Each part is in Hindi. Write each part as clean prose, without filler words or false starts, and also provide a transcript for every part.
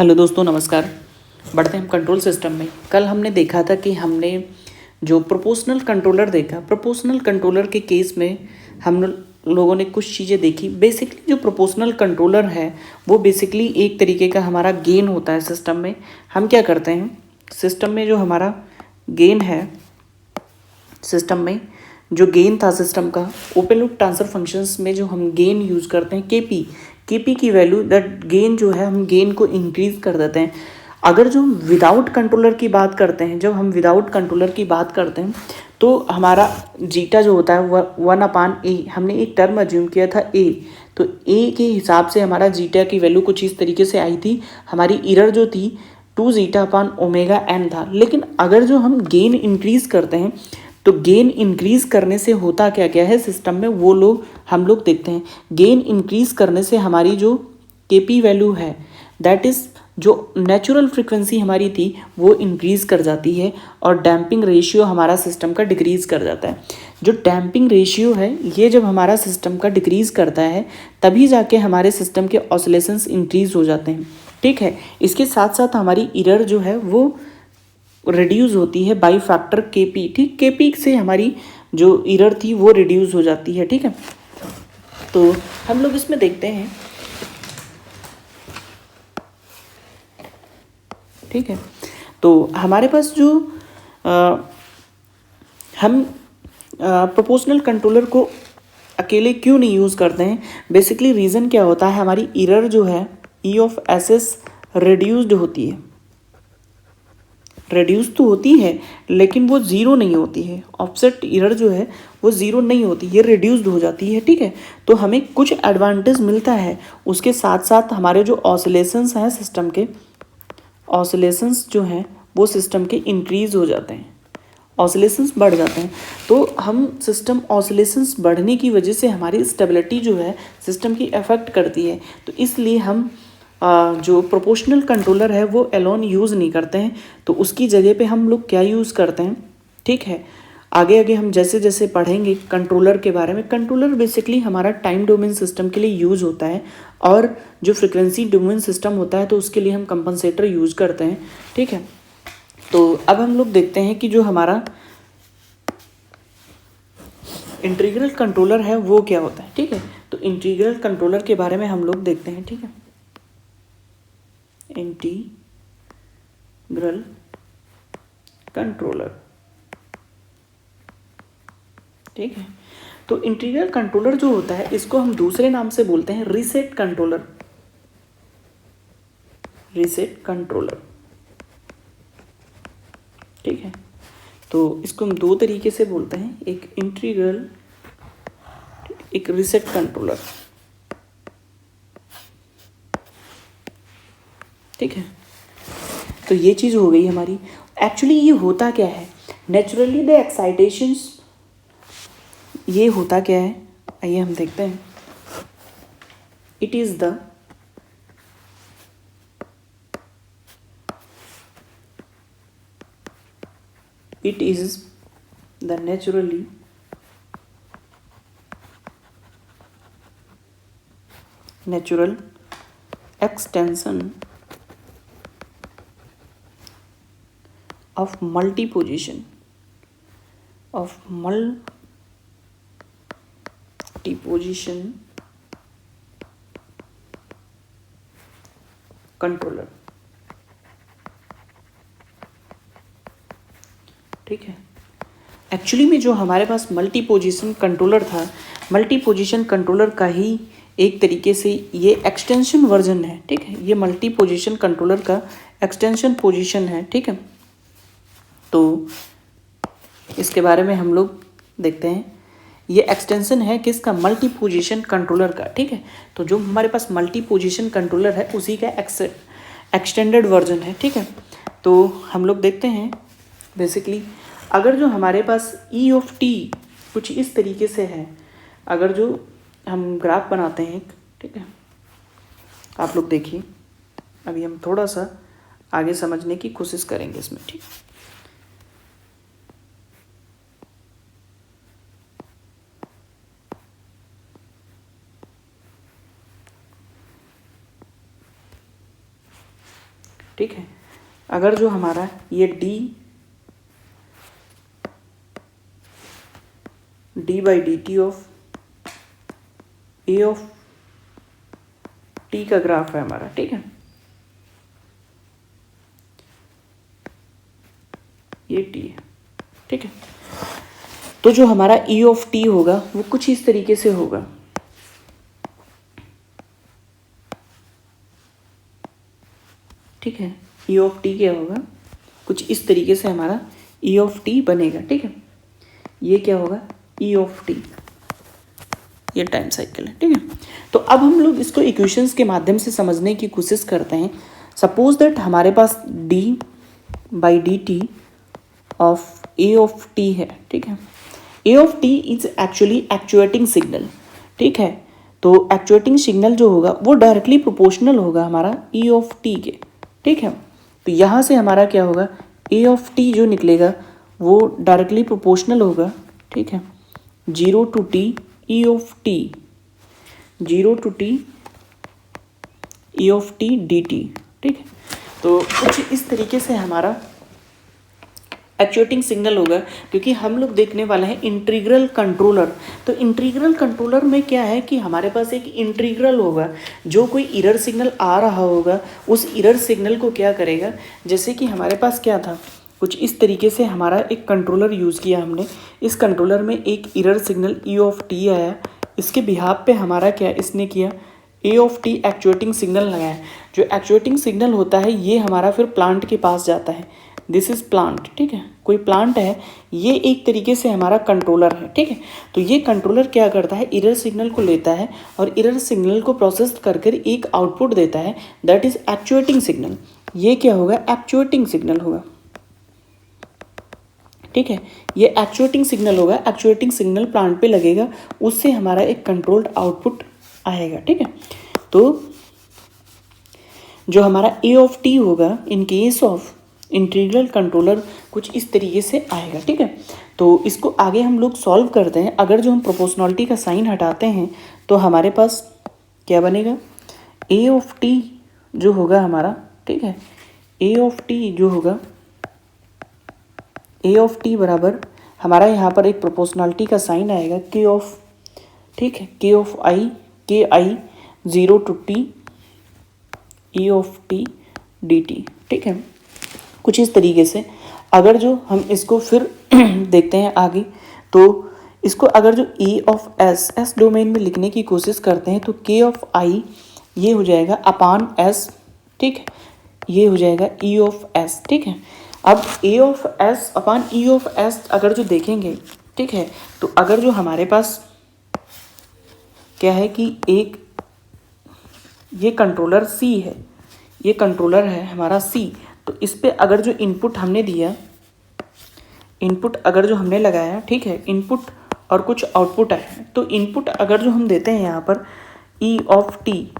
हेलो दोस्तों, नमस्कार। बढ़ते हैं हम कंट्रोल सिस्टम में। कल हमने देखा था कि हमने जो प्रोपोर्शनल कंट्रोलर देखा, प्रोपोर्शनल कंट्रोलर के केस में हम लोगों ने कुछ चीज़ें देखी। बेसिकली जो प्रोपोर्शनल कंट्रोलर है वो बेसिकली एक तरीके का हमारा गेन होता है सिस्टम में। हम क्या करते हैं, सिस्टम में जो हमारा गेन है, सिस्टम में जो गेन था सिस्टम का, ओपन लूप ट्रांसफर फंक्शंस में जो हम गेन यूज़ करते हैं केपी की वैल्यू, दैट गेन जो है हम गेन को इंक्रीज कर देते हैं। अगर जो विदाउट कंट्रोलर की बात करते हैं, जब हम विदाउट कंट्रोलर की बात करते हैं तो हमारा जीटा जो होता है वह 1/a, हमने एक टर्म अज्यूम किया था ए, तो ए के हिसाब से हमारा जीटा की वैल्यू कुछ इस तरीके से आई थी। हमारी इरर जो थी 2ζ/ωn था। लेकिन अगर जो हम गेन इंक्रीज करते हैं तो गेन इंक्रीज करने से होता क्या क्या है सिस्टम में, वो हम लोग देखते हैं। गेन इंक्रीज करने से हमारी जो केपी वैल्यू है, दैट इज जो नेचुरल फ्रीक्वेंसी हमारी थी वो इंक्रीज कर जाती है और डैम्पिंग रेशियो हमारा सिस्टम का डिक्रीज कर जाता है। जो डैम्पिंग रेशियो है ये जब हमारा सिस्टम का डिक्रीज करता है तभी जाके हमारे सिस्टम के ऑसिलेशंस इंक्रीज हो जाते हैं। ठीक है, इसके साथ साथ हमारी इरर जो है वो रिड्यूस होती है बाई फैक्टर केपी। ठीक, केपी से हमारी जो इरर थी वो रिड्यूस हो जाती है। ठीक है, तो हम लोग इसमें देखते हैं। ठीक है, तो हमारे पास जो हम प्रोपोर्शनल कंट्रोलर को अकेले क्यों नहीं यूज़ करते हैं, बेसिकली रीज़न क्या होता है, हमारी इरर जो है ई ऑफ एस एस रिड्यूस्ड होती है। रिड्यूस तो होती है लेकिन वो ज़ीरो नहीं होती है। ऑफसेट इरर जो है वो ज़ीरो नहीं होती, ये रिड्यूस्ड हो जाती है। ठीक है, तो हमें कुछ एडवांटेज मिलता है। उसके साथ साथ हमारे जो ऑसिलेशंस हैं सिस्टम के, ऑसिलेशंस जो हैं वो सिस्टम के इंक्रीज़ हो जाते हैं, ऑसिलेशंस बढ़ जाते हैं। तो हम सिस्टम ऑसिलेशंस बढ़ने की वजह से हमारी स्टेबिलिटी जो है सिस्टम की अफेक्ट करती है। तो इसलिए हम जो प्रोपोर्शनल कंट्रोलर है वो एलोन यूज़ नहीं करते हैं, तो उसकी जगह पे हम लोग क्या यूज़ करते हैं। ठीक है, आगे आगे हम जैसे जैसे पढ़ेंगे कंट्रोलर के बारे में। कंट्रोलर बेसिकली हमारा टाइम डोमेन सिस्टम के लिए यूज़ होता है और जो फ्रिक्वेंसी डोमेन सिस्टम होता है तो उसके लिए हम कंपनसेटर यूज़ करते हैं। ठीक है, तो अब हम लोग देखते हैं कि जो हमारा इंटीग्रल कंट्रोलर है वो क्या होता है। ठीक है, तो इंटीग्रल कंट्रोलर के बारे में हम लोग देखते हैं। ठीक है, इंटीग्रल कंट्रोलर। ठीक है, तो इंटीग्रल कंट्रोलर जो होता है इसको हम दूसरे नाम से बोलते हैं रीसेट कंट्रोलर। Reset controller. ठीक है, तो इसको हम दो तरीके से बोलते हैं, एक इंटीग्रल, एक रीसेट कंट्रोलर। ठीक है, तो ये चीज़ हो गई हमारी। एक्चुअली ये होता क्या है, नेचुरली द एक्साइटेशंस, ये होता क्या है, आइए हम देखते हैं। It is the naturally natural extension of multi-position controller. ठीक है, एक्चुअली में जो हमारे पास मल्टी पोजीशन कंट्रोलर था, मल्टी पोजीशन कंट्रोलर का ही एक तरीके से ये एक्सटेंशन वर्जन है। ठीक है, ये मल्टी पोजीशन कंट्रोलर का एक्सटेंशन पोजीशन है। ठीक है, तो इसके बारे में हम लोग देखते हैं। ये एक्सटेंशन है किसका, मल्टी पोजीशन कंट्रोलर का। ठीक है, तो जो हमारे पास मल्टी पोजीशन कंट्रोलर है उसी का एक्सटेंडेड वर्जन है। ठीक है, तो हम लोग देखते हैं बेसिकली अगर जो हमारे पास ई ऑफ टी कुछ इस तरीके से है, अगर जो हम ग्राफ बनाते हैं। ठीक है, आप लोग देखिए, अभी हम थोड़ा सा आगे समझने की कोशिश करेंगे इसमें। ठीक, ठीक है। अगर जो हमारा ये D by D T of A of T का ग्राफ है हमारा, ठीक है, ये टी है, ठीक है। तो जो हमारा ई ऑफ टी होगा वो कुछ इस तरीके से होगा, ठीक है। ई ऑफ टी क्या होगा, कुछ इस तरीके से हमारा ई ऑफ टी बनेगा, ठीक है। ये क्या होगा, ई ऑफ टी, ये टाइम साइकिल है, ठीक है। तो अब हम लोग इसको इक्वेशंस के माध्यम से समझने की कोशिश करते हैं। सपोज दैट हमारे पास D by D T of A of T है, ठीक है। A of T is actually actuating signal, ठीक है। तो एक्चुएटिंग सिग्नल जो होगा वो डायरेक्टली प्रोपोर्शनल होगा हमारा ई ऑफ टी के, ठीक है। तो यहाँ से हमारा क्या होगा, ए ऑफ टी जो निकलेगा वो डायरेक्टली प्रोपोर्शनल होगा, ठीक है, 0 to t E of T, 0 to t E of T D T, ठीक है। तो कुछ इस तरीके से हमारा एक्चुएटिंग सिग्नल होगा, क्योंकि हम लोग देखने वाले हैं इंटीग्रल कंट्रोलर। तो इंटीग्रल कंट्रोलर में क्या है कि हमारे पास एक इंटीग्रल होगा, जो कोई एरर सिग्नल आ रहा होगा उस एरर सिग्नल को क्या करेगा, जैसे कि हमारे पास क्या था, कुछ इस तरीके से हमारा एक कंट्रोलर यूज़ किया हमने। इस कंट्रोलर में एक error signal E of T आया, इसके बिहाफ पे हमारा क्या इसने किया, ए ऑफ टी एक्चुएटिंग सिग्नल लगाया। जो एक्चुएटिंग सिग्नल होता है ये हमारा फिर प्लांट के पास जाता है, दिस इज़ प्लांट, ठीक है। कोई प्लांट है, ये एक तरीके से हमारा कंट्रोलर है, ठीक है। तो ये कंट्रोलर क्या करता है, एरर सिग्नल को लेता है और एरर सिग्नल को प्रोसेस कर एक आउटपुट देता है, दैट इज़ एक्चुएटिंग सिग्नल। ये क्या होगा, एक्चुएटिंग सिग्नल होगा, ठीक है। ये एक्चुएटिंग सिग्नल होगा, एक्चुएटिंग सिग्नल प्लांट पे लगेगा, उससे हमारा एक कंट्रोल्ड आउटपुट आएगा, ठीक है। तो जो हमारा ए ऑफ टी होगा in case of integral controller कुछ इस तरीके से आएगा, ठीक है। तो इसको आगे हम लोग सॉल्व करते हैं। अगर जो हम प्रोपोर्शनलिटी का साइन हटाते हैं तो हमारे पास क्या बनेगा, ए ऑफ टी जो होगा हमारा, ठीक है, ए ऑफ टी जो होगा, ए ऑफ टी बराबर हमारा यहाँ पर एक प्रोपोर्शनलिटी का साइन आएगा के ऑफ, ठीक है, के ऑफ आई, के आई 0 to t E of T D T, ठीक है। कुछ इस तरीके से अगर जो हम इसको फिर देखते हैं आगे, तो इसको अगर जो ई ऑफ एस डोमेन में लिखने की कोशिश करते हैं तो के ऑफ आई ये हो जाएगा अपान एस, ठीक है, ये हो जाएगा ई ऑफ एस, ठीक है। अब A of S upon E of S अगर जो देखेंगे, ठीक है, तो अगर जो हमारे पास क्या है कि एक ये कंट्रोलर सी है, ये कंट्रोलर है हमारा सी, तो इस पे अगर जो इनपुट हमने दिया, इनपुट अगर जो हमने लगाया, ठीक है, इनपुट और कुछ आउटपुट आया, तो इनपुट अगर जो हम देते हैं यहाँ पर ई ऑफ टी,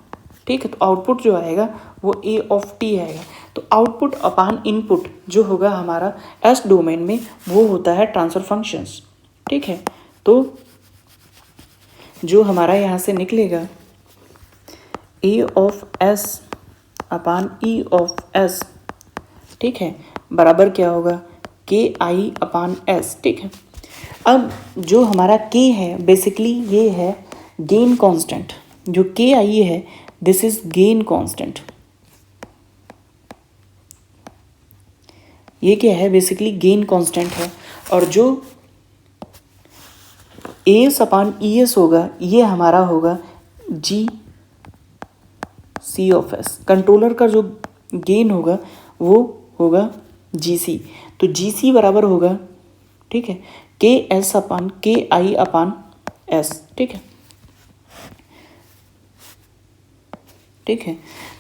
ठीक है, तो आउटपुट जो आएगा वो ए ऑफ टी आएगा। तो आउटपुट अपान इनपुट जो होगा हमारा एस डोमेन में वो होता है ट्रांसफर फंक्शंस, ठीक है। तो जो हमारा यहाँ से निकलेगा A of S upon E of S, ठीक है, बराबर क्या होगा, के आई अपान एस, ठीक है। अब जो हमारा के है बेसिकली ये है गेन कांस्टेंट, जो के आई है दिस इज गेन कांस्टेंट। ये क्या है, बेसिकली गेन कांस्टेंट है। और जो एस अपान ई एस होगा ये हमारा होगा जी सी ऑफ एस। कंट्रोलर का जो गेन होगा वो होगा जी सी, तो जी सी बराबर होगा, ठीक है, के एस अपान के आई अपान एस, ठीक है, ठीक है।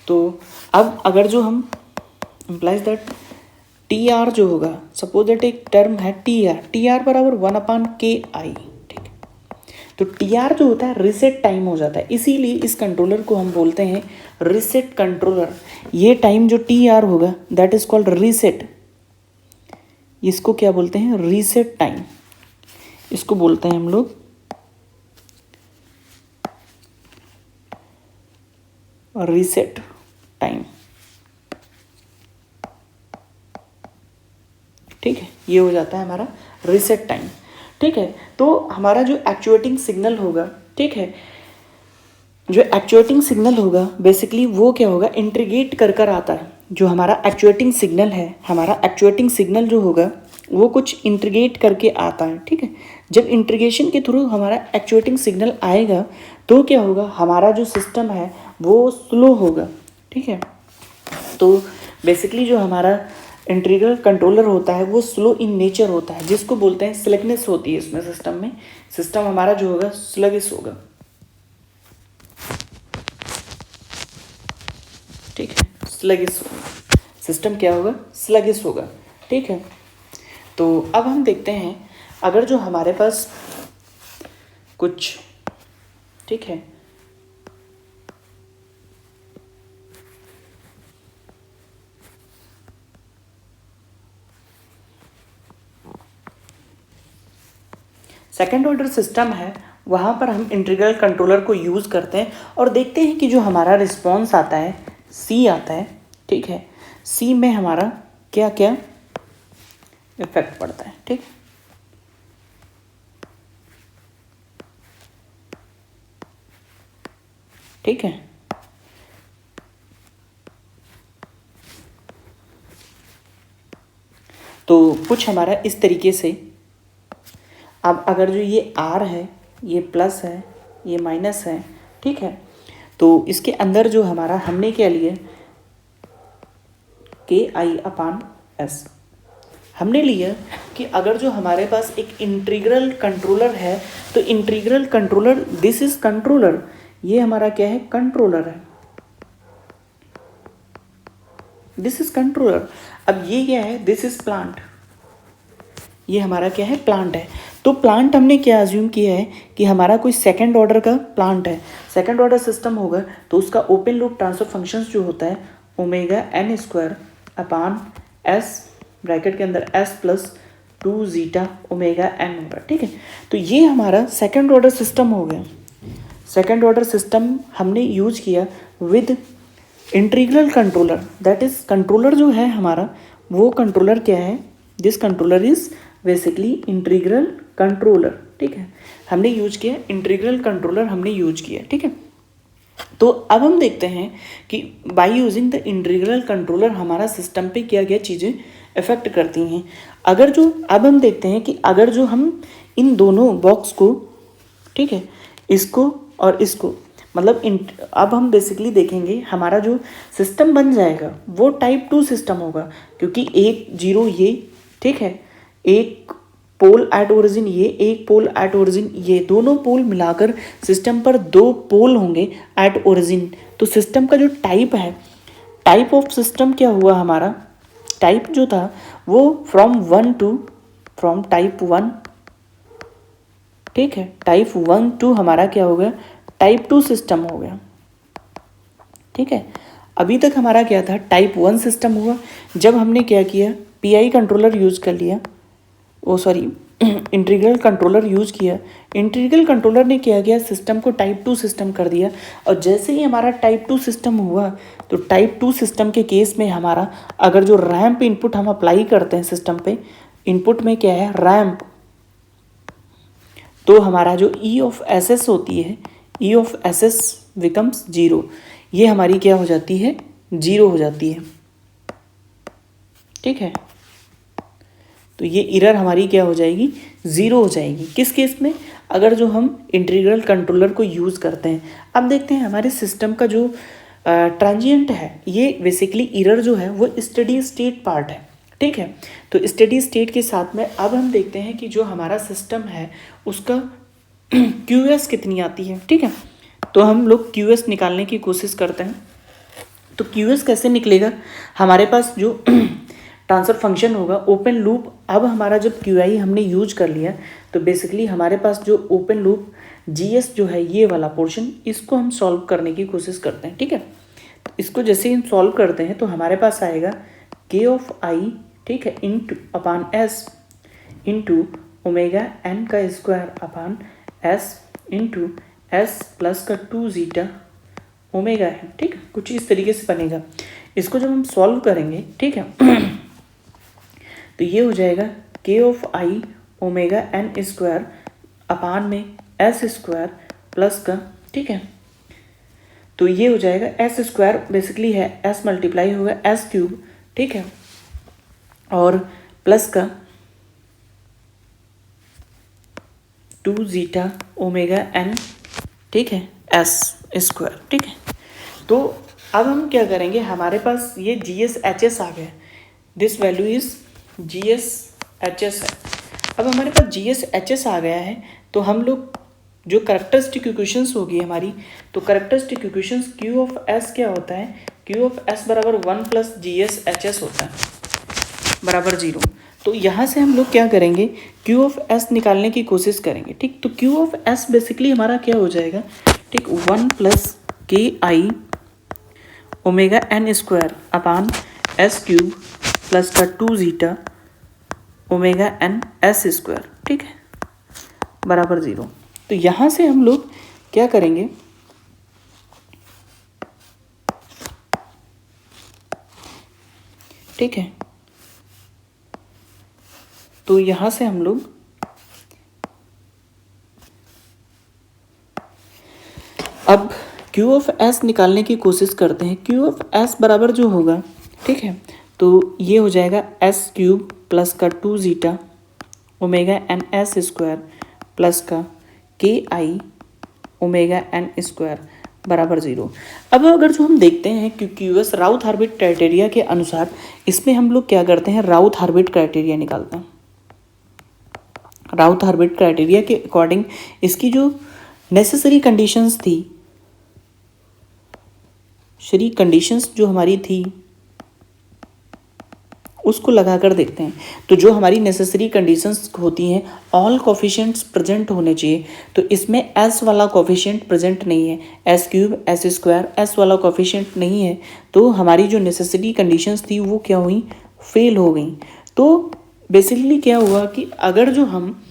तो अब अगर जो हम इम्प्लाइज दैट टी आर जो होगा, सपोज दैट एक टर्म है टी आर बराबर 1 अपान के आई, ठीक है। तो टी आर जो होता है रीसेट टाइम हो जाता है, इसीलिए इस कंट्रोलर को हम बोलते हैं रीसेट कंट्रोलर। ये टाइम जो टी आर होगा दैट इज कॉल्ड रीसेट, इसको क्या बोलते हैं, रीसेट टाइम, इसको बोलते हैं हम लोग रीसेट टाइम, ठीक है, ये हो जाता है हमारा रीसेट टाइम। ठीक है, तो हमारा जो एक्चुएटिंग सिग्नल होगा, ठीक है, जो एक्चुएटिंग सिग्नल होगा बेसिकली वो क्या होगा, इंट्रीगेट कर कर आता है। जो हमारा एक्चुएटिंग सिग्नल है, हमारा एक्चुएटिंग सिग्नल जो होगा वो कुछ इंट्रीगेट करके आता है। ठीक है, जब इंट्रीगेशन के थ्रू हमारा एक्चुएटिंग सिग्नल आएगा तो क्या होगा, हमारा जो सिस्टम है वो स्लो होगा। ठीक है, तो बेसिकली जो हमारा इंटीग्रल कंट्रोलर होता है वो स्लो इन नेचर होता है, जिसको बोलते हैं स्लैकनेस होती है इसमें सिस्टम में। सिस्टम हमारा जो होगा स्लगिश होगा। ठीक है, स्लगिश होगा सिस्टम, क्या होगा, स्लगिश होगा। ठीक है, तो अब हम देखते हैं अगर जो हमारे पास कुछ, ठीक है, सेकेंड ऑर्डर सिस्टम है, वहाँ पर हम इंटीग्रल कंट्रोलर को यूज़ करते हैं और देखते हैं कि जो हमारा रिस्पॉन्स आता है सी आता है। ठीक है, सी में हमारा क्या क्या इफेक्ट पड़ता है। ठीक, ठीक है, तो कुछ हमारा इस तरीके से, अब अगर जो ये आर है, ये प्लस है, ये माइनस है, ठीक है, तो इसके अंदर जो हमारा हमने क्या लिया, KI/S हमने लिया कि अगर जो हमारे पास एक इंटीग्रल कंट्रोलर है तो integral controller, this is controller, ये हमारा क्या है, कंट्रोलर है, दिस इज कंट्रोलर। अब ये क्या है, दिस इज प्लांट, ये हमारा क्या है, प्लांट है। तो प्लांट हमने क्या अज्यूम किया है कि हमारा कोई सेकंड ऑर्डर का प्लांट है, सेकंड ऑर्डर सिस्टम होगा तो उसका ओपन लूप ट्रांसफर फंक्शंस जो होता है ω(n²/S) ब्रैकेट के अंदर S + 2ζ ω(n) होगा। ठीक है, तो ये हमारा सेकंड ऑर्डर सिस्टम हो गया। सेकंड ऑर्डर सिस्टम हमने यूज किया with integral controller, that is controller जो है हमारा, वो कंट्रोलर क्या है, this controller is basically integral controller. ठीक है, हमने यूज किया इंटीग्रल कंट्रोलर, हमने यूज किया। ठीक है, तो अब हम देखते हैं कि by using the integral controller हमारा सिस्टम पे क्या क्या चीज़ें इफेक्ट करती हैं। अगर जो, अब हम देखते हैं कि अगर जो हम इन दोनों बॉक्स को, ठीक है, इसको और इसको, मतलब अब हम बेसिकली देखेंगे हमारा जो सिस्टम बन जाएगा वो टाइप 2 सिस्टम होगा, क्योंकि 1 0 ये, ठीक है, एक पोल एट ओरिजिन ये, एक पोल एट ओरिजिन ये, दोनों पोल मिलाकर सिस्टम पर 2 पोल होंगे एट ओरिजिन। तो सिस्टम का जो टाइप है, टाइप ऑफ सिस्टम क्या हुआ हमारा, टाइप जो था वो फ्रॉम टाइप 1, ठीक है, टाइप 1 टू हमारा क्या हो गया, टाइप 2 सिस्टम हो गया। ठीक है, अभी तक हमारा क्या था, टाइप 1 सिस्टम हुआ। जब हमने क्या किया, PI कंट्रोलर यूज़ कर लिया, इंटीग्रल कंट्रोलर यूज़ किया, इंटीग्रल कंट्रोलर ने क्या किया, सिस्टम को टाइप 2 सिस्टम कर दिया। और जैसे ही हमारा टाइप 2 सिस्टम हुआ तो टाइप 2 सिस्टम के केस में हमारा अगर जो रैम्प इनपुट हम अप्लाई करते हैं सिस्टम पे, इनपुट में क्या है, रैम्प, तो हमारा जो E(SS) होती है, E(SS) बिकम्स 0, ये हमारी क्या हो जाती है, 0 हो जाती है। ठीक है, तो ये एरर हमारी क्या हो जाएगी, 0 हो जाएगी। किस केस में, अगर जो हम इंटीग्रल कंट्रोलर को यूज़ करते हैं। अब देखते हैं हमारे सिस्टम का जो ट्रांजिएंट है, ये बेसिकली एरर जो है वो स्टेडी स्टेट पार्ट है। ठीक है, तो स्टेडी स्टेट के साथ में अब हम देखते हैं कि जो हमारा सिस्टम है उसका QS कितनी आती है। ठीक है, तो हम लोग QS निकालने की कोशिश करते हैं। तो QS कैसे निकलेगा, हमारे पास जो ट्रांसफर फंक्शन होगा ओपन लूप, अब हमारा जब QI हमने यूज कर लिया तो बेसिकली हमारे पास जो ओपन लूप GS जो है, ये वाला पोर्शन, इसको हम सॉल्व करने की कोशिश करते हैं। ठीक है, तो इसको जैसे ही हम सॉल्व करते हैं तो हमारे पास आएगा K(i), ठीक है, /S into ω(n²/S into S plus का 2ζ ओमेगा है। ठीक है, कुछ इस तरीके से बनेगा। इसको जब हम सॉल्व करेंगे, ठीक है, तो ये हो जाएगा k of I omega N square upon में एस स्क्वायर प्लस का, ठीक है। तो ये हो जाएगा एस स्क्वायर बेसिकली है एस मल्टीप्लाई होगा एस क्यूब, ठीक है, और प्लस का 2 जीटा ओमेगा एन, ठीक है, एस स्क्वायर, ठीक है। तो अब हम क्या करेंगे, हमारे पास ये जी एस एच एस आ गया, this value is ji s H S है। अब हमारे पास जी एस एच एस आ गया है, तो हम लोग जो करेक्टरिस्टिक इक्वेशंस होगी हमारी, तो characteristic equations Q of S क्या होता है, क्यू ऑफ एस बराबर 1 प्लस जी एस एच एस होता है बराबर 0। तो यहाँ से हम लोग क्या करेंगे, क्यू ऑफ एस निकालने की कोशिश करेंगे, ठीक। तो क्यू ऑफ एस बेसिकली हमारा क्या हो जाएगा, ठीक, 1 plus K I omega N square upon S cube plus का 2 zeta omega N S square, ठीक है, बराबर 0। तो यहाँ से हम लोग क्या करेंगे, ठीक है, तो यहाँ से हम लोग अब Q ऑफ S निकालने की कोशिश करते हैं। Q ऑफ S बराबर जो होगा, ठीक है, तो ये हो जाएगा एस क्यूब प्लस का 2 zeta omega N S square plus का K I omega N square बराबर 0। अब अगर जो हम देखते हैं कि क्यूएस राउथ हार्बिट क्राइटेरिया के अनुसार, इसमें हम लोग क्या करते हैं, राउथ हार्बिट क्राइटेरिया निकालते हैं। राउथ हार्बिट क्राइटेरिया के अकॉर्डिंग इसकी जो नेसेसरी कंडीशंस थी, शरी कंडीशंस जो हमारी थी उसको लगाकर देखते हैं। तो जो हमारी नेसेसरी कंडीशंस होती हैं, ऑल कोफिशिएंट्स प्रेजेंट होने चाहिए, तो इसमें एस वाला कोफिशिएंट प्रेजेंट नहीं है, S cube S square S वाला कोफिशिएंट नहीं है, तो हमारी जो नेसेसरी कंडीशंस थी वो क्या हुई, फेल हो गई। तो बेसिकली क्या हुआ कि अगर जो हम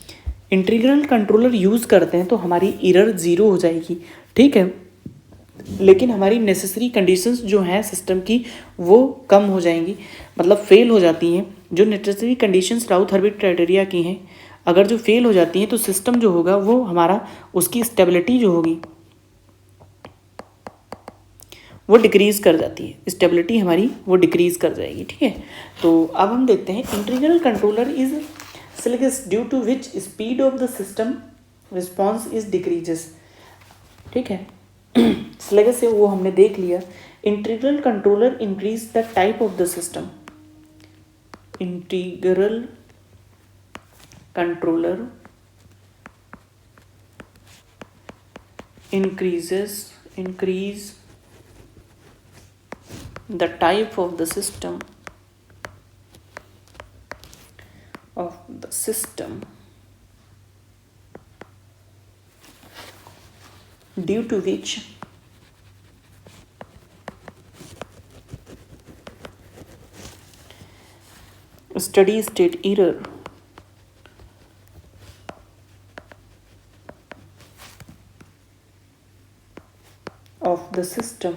इंटीग्रल कंट्रोलर यूज़ करते हैं तो हमारी एरर 0 हो जाएगी, ठीक है, लेकिन हमारी नेसेसरी कंडीशंस जो हैं सिस्टम की वो कम हो जाएंगी, मतलब फेल हो जाती हैं। जो नेसेसरी कंडीशंस राउथ हार्बिट क्राइटेरिया की हैं, अगर जो फेल हो जाती हैं तो सिस्टम जो होगा वो हमारा, उसकी स्टेबिलिटी जो होगी वो डिक्रीज कर जाती है, स्टेबिलिटी हमारी वो डिक्रीज कर जाएगी, ठीक है। तो अब हम देखते हैं integral controller is sluggish due to which speed of the system response is decreases, ठीक है। स्लगिश से वो हमने देख लिया। Integral controller increase the type of the system, integral controller increase the type of the system due to which steady state error of the system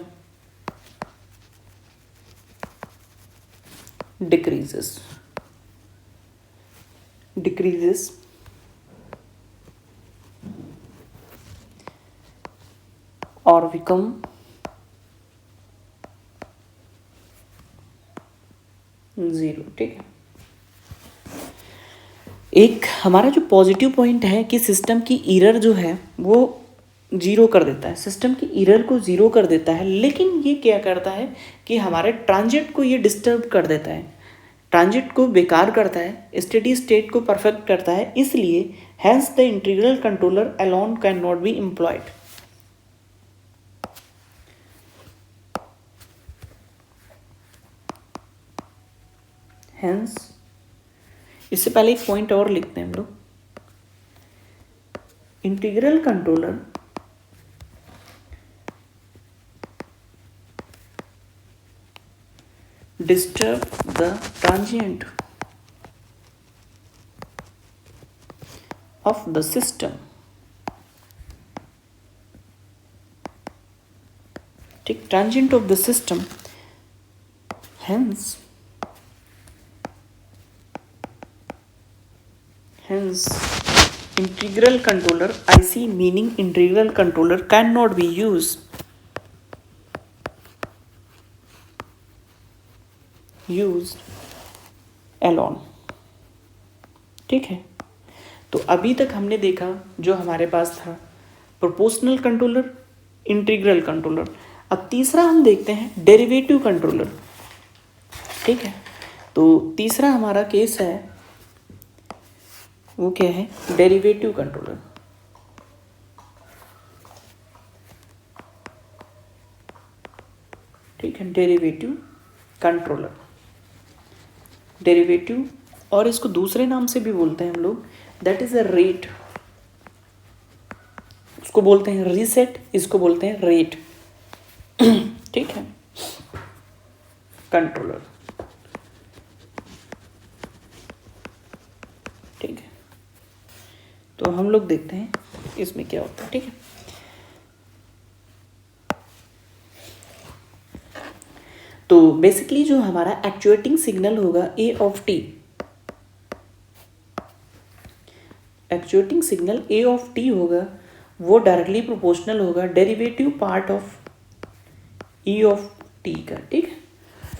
decreases or become zero, ठीक है। एक हमारा जो पॉजिटिव पॉइंट है कि सिस्टम की एरर जो है वो 0 कर देता है, सिस्टम की एरर को 0 कर देता है, लेकिन ये क्या करता है कि हमारे ट्रांजिट को ये डिस्टर्ब कर देता है, ट्रांजिट को बेकार करता है, स्टेडी स्टेट को परफेक्ट करता है। इसलिए hence the integral controller alone can not be employed. Hence, इससे पहले एक पॉइंट और लिखते हैं हम लोग, integral controller disturb the transient of the system, take transient of the system, hence means integral controller, IC meaning integral controller cannot be used alone. ठीक है, तो अभी तक हमने देखा जो हमारे पास था प्रोपोर्शनल कंट्रोलर, इंटीग्रल कंट्रोलर. अब तीसरा हम देखते हैं डेरिवेटिव कंट्रोलर. ठीक है, तो तीसरा हमारा केस है वो क्या है, डेरिवेटिव कंट्रोलर. ठीक है, डेरिवेटिव कंट्रोलर. डेरिवेटिव और इसको दूसरे नाम से भी बोलते हैं हम लोग, दैट इज अ रेट. उसको बोलते हैं रीसेट, इसको बोलते हैं रेट. ठीक है, कंट्रोलर. ठीक है, तो हम लोग देखते हैं इसमें क्या होता है. ठीक है, तो बेसिकली जो हमारा एक्चुएटिंग सिग्नल होगा A of T, actuating signal A of T होगा, वो डायरेक्टली प्रोपोर्शनल होगा derivative part of E of T का. ठीक है,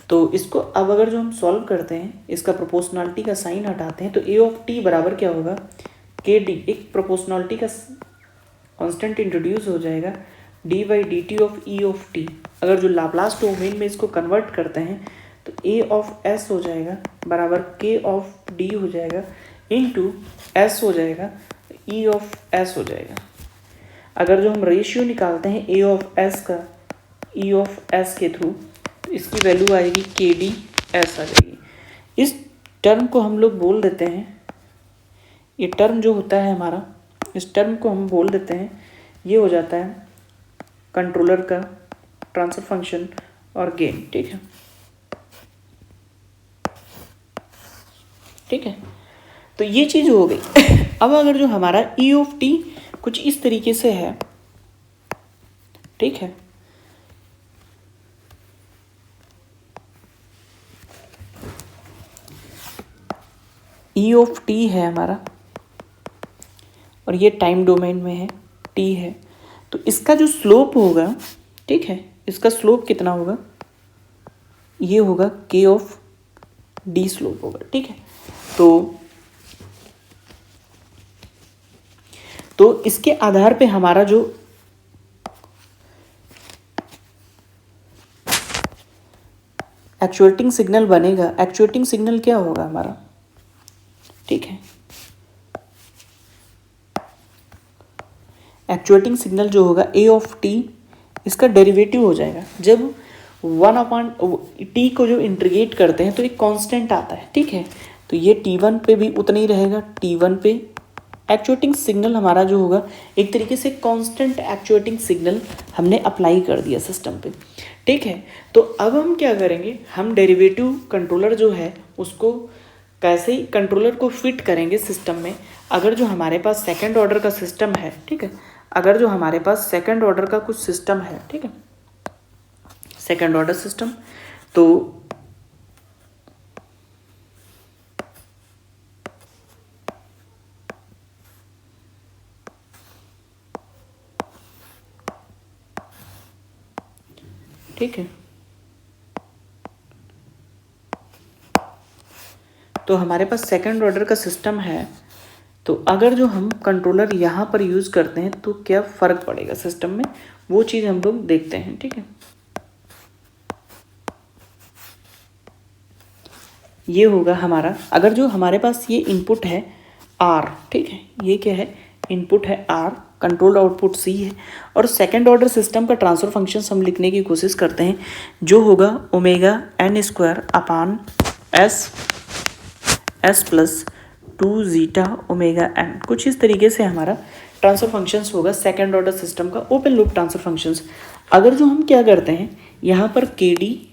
तो इसको अब अगर जो हम सॉल्व करते हैं, इसका प्रोपोर्शनलिटी का साइन हटाते हैं, तो ए ऑफ टी बराबर क्या होगा, के डी. एक प्रोपोर्शनलिटी का कांस्टेंट इंट्रोड्यूस हो जाएगा, D by D T of E of T. अगर जो लाप्लास डोमेन में इसको कन्वर्ट करते हैं तो ए ऑफ एस हो जाएगा बराबर के ऑफ डी हो जाएगा इनटू एस हो जाएगा, ई ऑफ एस हो जाएगा. अगर जो हम रेशियो निकालते हैं ए ऑफ एस का ई ऑफ एस के थ्रू, तो इसकी वैल्यू आएगी के डी एस आ जाएगी. इस टर्म को हम लोग बोल देते हैं, ये टर्म जो होता है हमारा, इस टर्म को हम बोल देते हैं, ये हो जाता है कंट्रोलर का ट्रांसफर फंक्शन और गेन. ठीक है, ठीक है, तो ये चीज़ हो गई. अब अगर जो हमारा ई ऑफ टी कुछ इस तरीके से है, ठीक है, ई ऑफ टी है हमारा और ये टाइम डोमेन में है, टी है, तो इसका जो स्लोप होगा, ठीक है, इसका स्लोप कितना होगा, ये होगा के ऑफ डी स्लोप होगा. ठीक है, तो इसके आधार पे हमारा जो एक्चुएटिंग सिग्नल बनेगा, एक्चुएटिंग सिग्नल क्या होगा हमारा, ठीक है, एक्चुएटिंग सिग्नल जो होगा ए ऑफ टी, इसका डेरिवेटिव हो जाएगा. जब 1/t को जो इंटीग्रेट करते हैं तो एक कांस्टेंट आता है. ठीक है, तो ये t1 पे भी उतना ही रहेगा, t1 पे एक्चुएटिंग सिग्नल हमारा जो होगा, एक तरीके से कांस्टेंट एक्चुएटिंग सिग्नल हमने अप्लाई कर दिया सिस्टम पे. ठीक है, तो अब हम क्या करेंगे, हम डेरिवेटिव कंट्रोलर जो है उसको कैसे कंट्रोलर को फिट करेंगे सिस्टम में. अगर जो हमारे पास सेकंड ऑर्डर का सिस्टम है, ठीक है, अगर जो हमारे पास सेकंड ऑर्डर का कुछ सिस्टम है, ठीक है, सेकंड ऑर्डर सिस्टम, तो ठीक है, तो हमारे पास सेकंड ऑर्डर का सिस्टम है, तो अगर जो हम कंट्रोलर यहाँ पर यूज़ करते हैं तो क्या फ़र्क पड़ेगा सिस्टम में, वो चीज़ हम लोग देखते हैं. ठीक है, ये होगा हमारा, अगर जो हमारे पास ये इनपुट है R, ठीक है, ये क्या है, इनपुट है R, कंट्रोल आउटपुट C है, और सेकंड ऑर्डर सिस्टम का ट्रांसफर फंक्शंस हम लिखने की कोशिश करते हैं, जो होगा omega n square upon S plus 2 zeta omega n. कुछ इस तरीके से हमारा ट्रांसफर फंक्शंस होगा सेकंड ऑर्डर सिस्टम का, ओपन लूप ट्रांसफर फंक्शंस. अगर जो हम क्या करते हैं, यहाँ पर के डी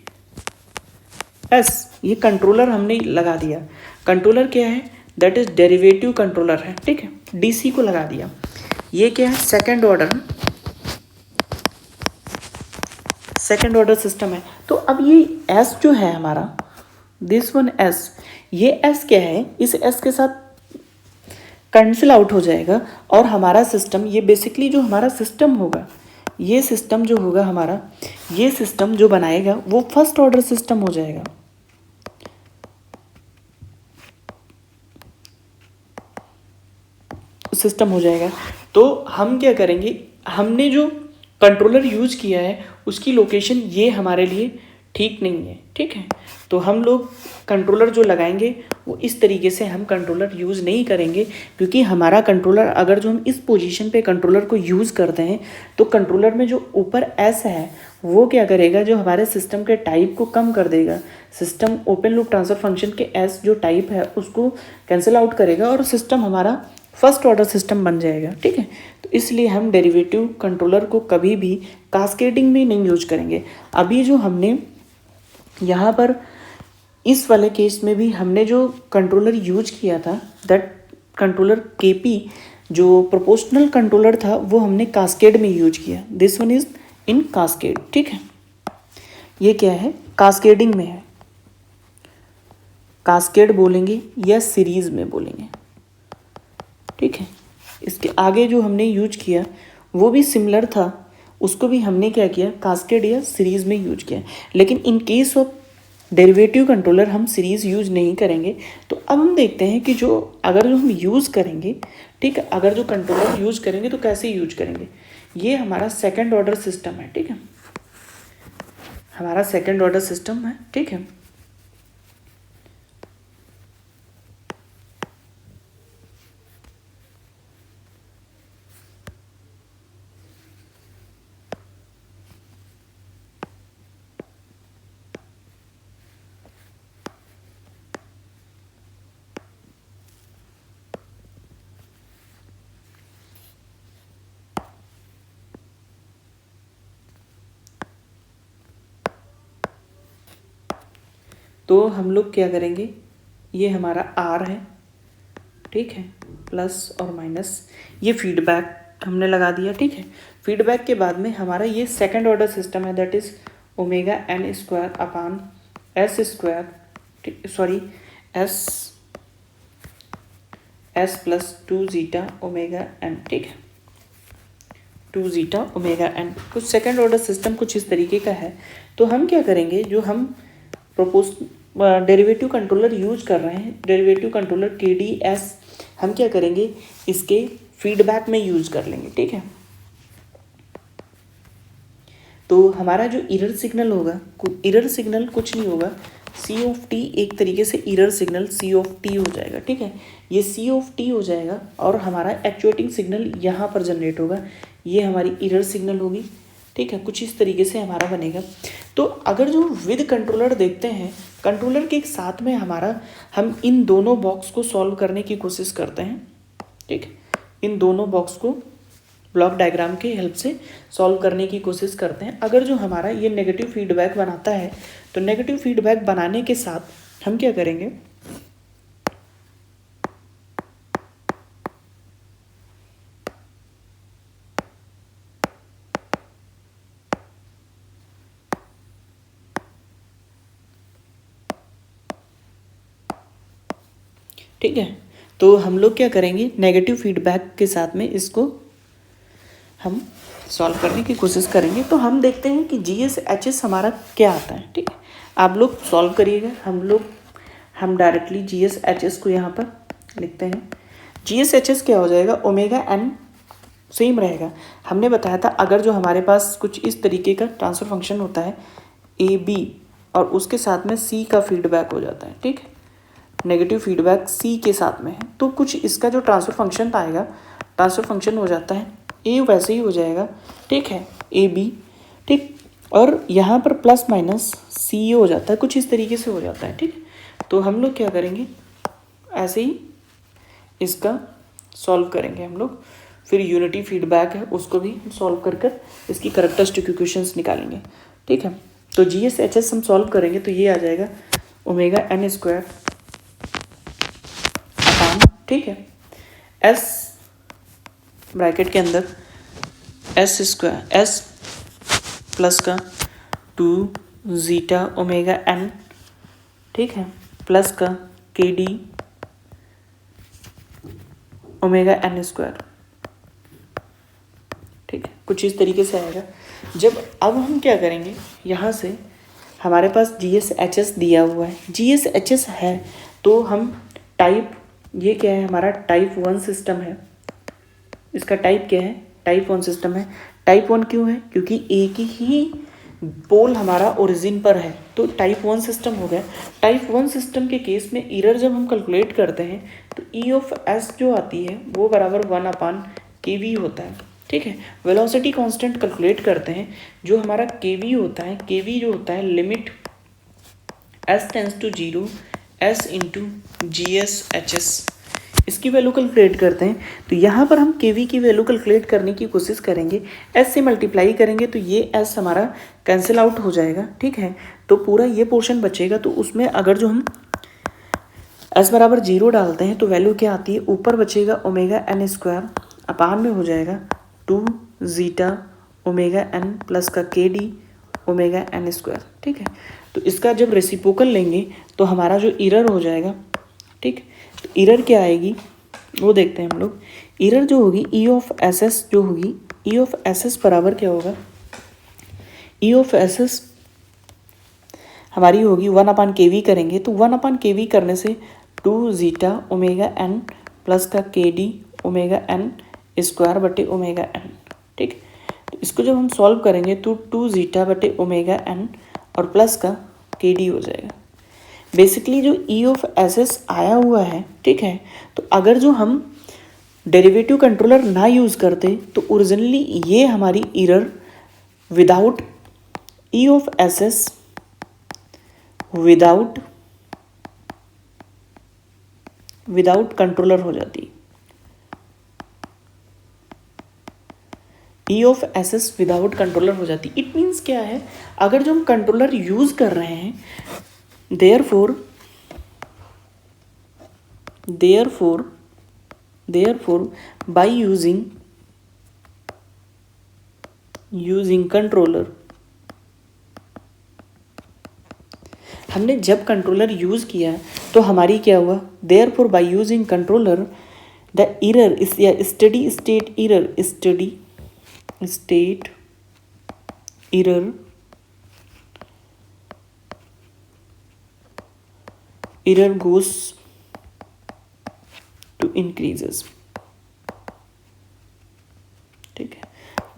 एस, ये कंट्रोलर हमने लगा दिया. कंट्रोलर क्या है, दैट इज डेरिवेटिव कंट्रोलर है. ठीक है, डीसी को लगा दिया. ये क्या है, सेकंड ऑर्डर सिस्टम है. तो अब ये एस जो है हमारा, दिस वन एस, ये एस क्या है, इस एस के साथ कैंसिल आउट हो जाएगा और हमारा सिस्टम, ये बेसिकली जो हमारा सिस्टम होगा, ये सिस्टम जो होगा हमारा, ये सिस्टम जो बनाएगा वो फर्स्ट ऑर्डर सिस्टम हो जाएगा। सिस्टम हो जाएगा। तो हम क्या करेंगे, हमने जो कंट्रोलर यूज किया है उसकी लोकेशन ये हमारे लिए ठीक नहीं है, ठीक है। तो हम लोग कंट्रोलर जो लगाएंगे वो इस तरीके से हम कंट्रोलर यूज़ नहीं करेंगे, क्योंकि हमारा कंट्रोलर, अगर जो हम इस पोजीशन पे कंट्रोलर को यूज़ करते हैं तो कंट्रोलर में जो ऊपर एस है वो क्या करेगा, जो हमारे सिस्टम के टाइप को कम कर देगा। System open loop transfer function के एस जो टाइप है उसको कैंसिल आउट करेगा और सिस्टम हमारा फर्स्ट ऑर्डर सिस्टम बन जाएगा, ठीक है। तो इसलिए हम डेरिवेटिव कंट्रोलर को कभी भी कास्केडिंग में नहीं यूज करेंगे। अभी जो हमने यहाँ पर इस वाले केस में भी हमने जो कंट्रोलर यूज किया था, दैट कंट्रोलर केपी जो प्रोपोर्शनल कंट्रोलर था वो हमने कास्केड में यूज किया। This one is in cascade, ठीक है। ये क्या है, कास्केडिंग में है। कास्केड बोलेंगे या सीरीज में बोलेंगे, ठीक है। इसके आगे जो हमने यूज किया वो भी सिमिलर था, उसको भी हमने क्या किया, कास्केड या सीरीज में यूज किया। लेकिन in case of derivative controller हम सीरीज यूज नहीं करेंगे। तो अब हम देखते हैं कि जो अगर जो हम यूज़ करेंगे, ठीक है, अगर जो कंट्रोलर यूज करेंगे तो कैसे यूज करेंगे। ये हमारा सेकेंड ऑर्डर सिस्टम है, ठीक है, हमारा सेकेंड ऑर्डर सिस्टम है, ठीक है। तो हम लोग क्या करेंगे, ये हमारा आर है, ठीक है, प्लस और माइनस, ये फीडबैक हमने लगा दिया, ठीक है। फीडबैक के बाद में हमारा ये सेकंड ऑर्डर सिस्टम है, that is omega N square upon s square, sorry s plus 2 zeta omega n, ठीक है, 2 जीटा ओमेगा एन। कुछ सेकंड ऑर्डर सिस्टम कुछ इस तरीके का है। तो हम क्या करेंगे, जो हम प्रोपोज डेरिवेटिव कंट्रोलर यूज कर रहे हैं, डेरिवेटिव कंट्रोलर के डी एस, हम क्या करेंगे, इसके फीडबैक में यूज कर लेंगे, ठीक है। तो हमारा जो एरर सिग्नल होगा, एरर सिग्नल कुछ नहीं होगा, सी ऑफ टी एक तरीके से error signal c of t हो जाएगा, ठीक है। ये सी ऑफ टी हो जाएगा और हमारा एक्चुएटिंग सिग्नल यहाँ पर जनरेट होगा, ये हमारी एरर सिग्नल होगी, ठीक है। कुछ इस तरीके से हमारा बनेगा। तो अगर जो विद कंट्रोलर देखते हैं, कंट्रोलर के साथ में हमारा, हम इन दोनों बॉक्स को सॉल्व करने की कोशिश करते हैं, ठीक है। इन दोनों बॉक्स को ब्लॉक डायग्राम के हेल्प से सॉल्व करने की कोशिश करते हैं। अगर जो हमारा ये नेगेटिव फीडबैक बनाता है, तो नेगेटिव फीडबैक बनाने के साथ हम क्या करेंगे, ठीक है। तो हम लोग क्या करेंगे, नेगेटिव फीडबैक के साथ में इसको हम सॉल्व करने की कोशिश करेंगे। तो हम देखते हैं कि जी एस एच एस हमारा क्या आता है, ठीक है। आप लोग सॉल्व करिएगा, हम directly G s H S को यहाँ पर लिखते हैं। जी एस एच एस क्या हो जाएगा, ओमेगा एन सेम रहेगा। हमने बताया था अगर जो हमारे पास कुछ इस तरीके का ट्रांसफर फंक्शन होता है ए बी और उसके साथ में सी का फीडबैक हो जाता है, ठीक है, नेगेटिव फीडबैक सी के साथ में है, तो कुछ इसका जो ट्रांसफर फंक्शन आएगा, ट्रांसफर फंक्शन हो जाता है ए वैसे ही हो जाएगा, ठीक है, ए बी, ठीक, और यहाँ पर प्लस माइनस सी हो जाता है, कुछ इस तरीके से हो जाता है, ठीक। तो हम लोग क्या करेंगे, ऐसे ही इसका सॉल्व करेंगे हम लोग। फिर यूनिटी फीडबैक है उसको भी सॉल्व कर कर इसकी कैरेक्टरिस्टिक इक्वेशंस निकालेंगे, ठीक है। तो जी एस एच एस हम सॉल्व करेंगे तो ये आ जाएगा ओमेगा एन स्क्वायर, ठीक है, एस ब्रैकेट के अंदर एस स्क्वायर एस प्लस का 2 जीटा ओमेगा एन, ठीक है, प्लस का के डी ओमेगा एन स्क्वायर। ठीक है, कुछ इस तरीके से आएगा। जब अब हम क्या करेंगे, यहाँ से हमारे पास जी एस एच एस दिया हुआ है, जी एस एच एस है तो हम टाइप, ये क्या है हमारा टाइप 1 सिस्टम है, इसका टाइप क्या है, टाइप 1 सिस्टम है। टाइप 1 क्यों है, क्योंकि एक ही पोल हमारा ओरिजिन पर है, तो टाइप 1 सिस्टम हो गया। टाइप 1 सिस्टम के केस में एरर जब हम कैलकुलेट करते हैं तो ई ऑफ एस जो आती है वो बराबर 1/kv होता है। ठीक है, वेलोसिटी कांस्टेंट कैलकुलेट करते हैं, जो हमारा kv होता है, kv जो होता है limit s tends to 0 s into G s H s, इसकी वैल्यू कैलकुलेट करते हैं। तो यहाँ पर हम kv की वैल्यू कैलकुलेट करने की कोशिश करेंगे, s से मल्टीप्लाई करेंगे तो ये s हमारा कैंसिल आउट हो जाएगा। ठीक है, तो पूरा ये पोर्शन बचेगा, तो उसमें अगर जो हम s बराबर 0 डालते हैं तो वैल्यू क्या आती है, ऊपर बचेगा ओमेगा एन स्क्वायर, अपान में हो जाएगा 2 जीटा ओमेगा एन प्लस का के डी ओमेगा एन स्क्वायर। ठीक है, तो इसका जब रेसिप्रोकल लेंगे तो हमारा जो एरर हो जाएगा, ठीक, तो एरर क्या आएगी वो देखते हैं हम लोग। एरर जो होगी ई ऑफ एस एस जो होगी, ई ऑफ एस एस बराबर क्या होगा, ई ऑफ एस एस हमारी होगी 1/kv करेंगे तो 1/kv करने से 2 जीटा ओमेगा एन प्लस का के डी ओमेगा एन स्क्वायर बटे ओमेगा एन। ठीक, तो इसको जब हम सॉल्व करेंगे तो 2 जीटा बटे ओमेगा एन और प्लस का के डी हो जाएगा। बेसिकली जो ई ऑफ एस एस आया हुआ है, ठीक है, तो अगर जो हम डेरिवेटिव कंट्रोलर ना यूज़ करते तो ओरिजिनली ये हमारी error without E of S S without controller हो जाती। ई of S S without controller हो जाती। इट मीन्स क्या है, अगर जो हम कंट्रोलर यूज कर रहे हैं, देयरफॉर बाय यूजिंग कंट्रोलर, हमने जब कंट्रोलर यूज किया तो हमारी क्या हुआ, therefore by using controller the error is या steady state error, steady state error goes to increases। ठीक है,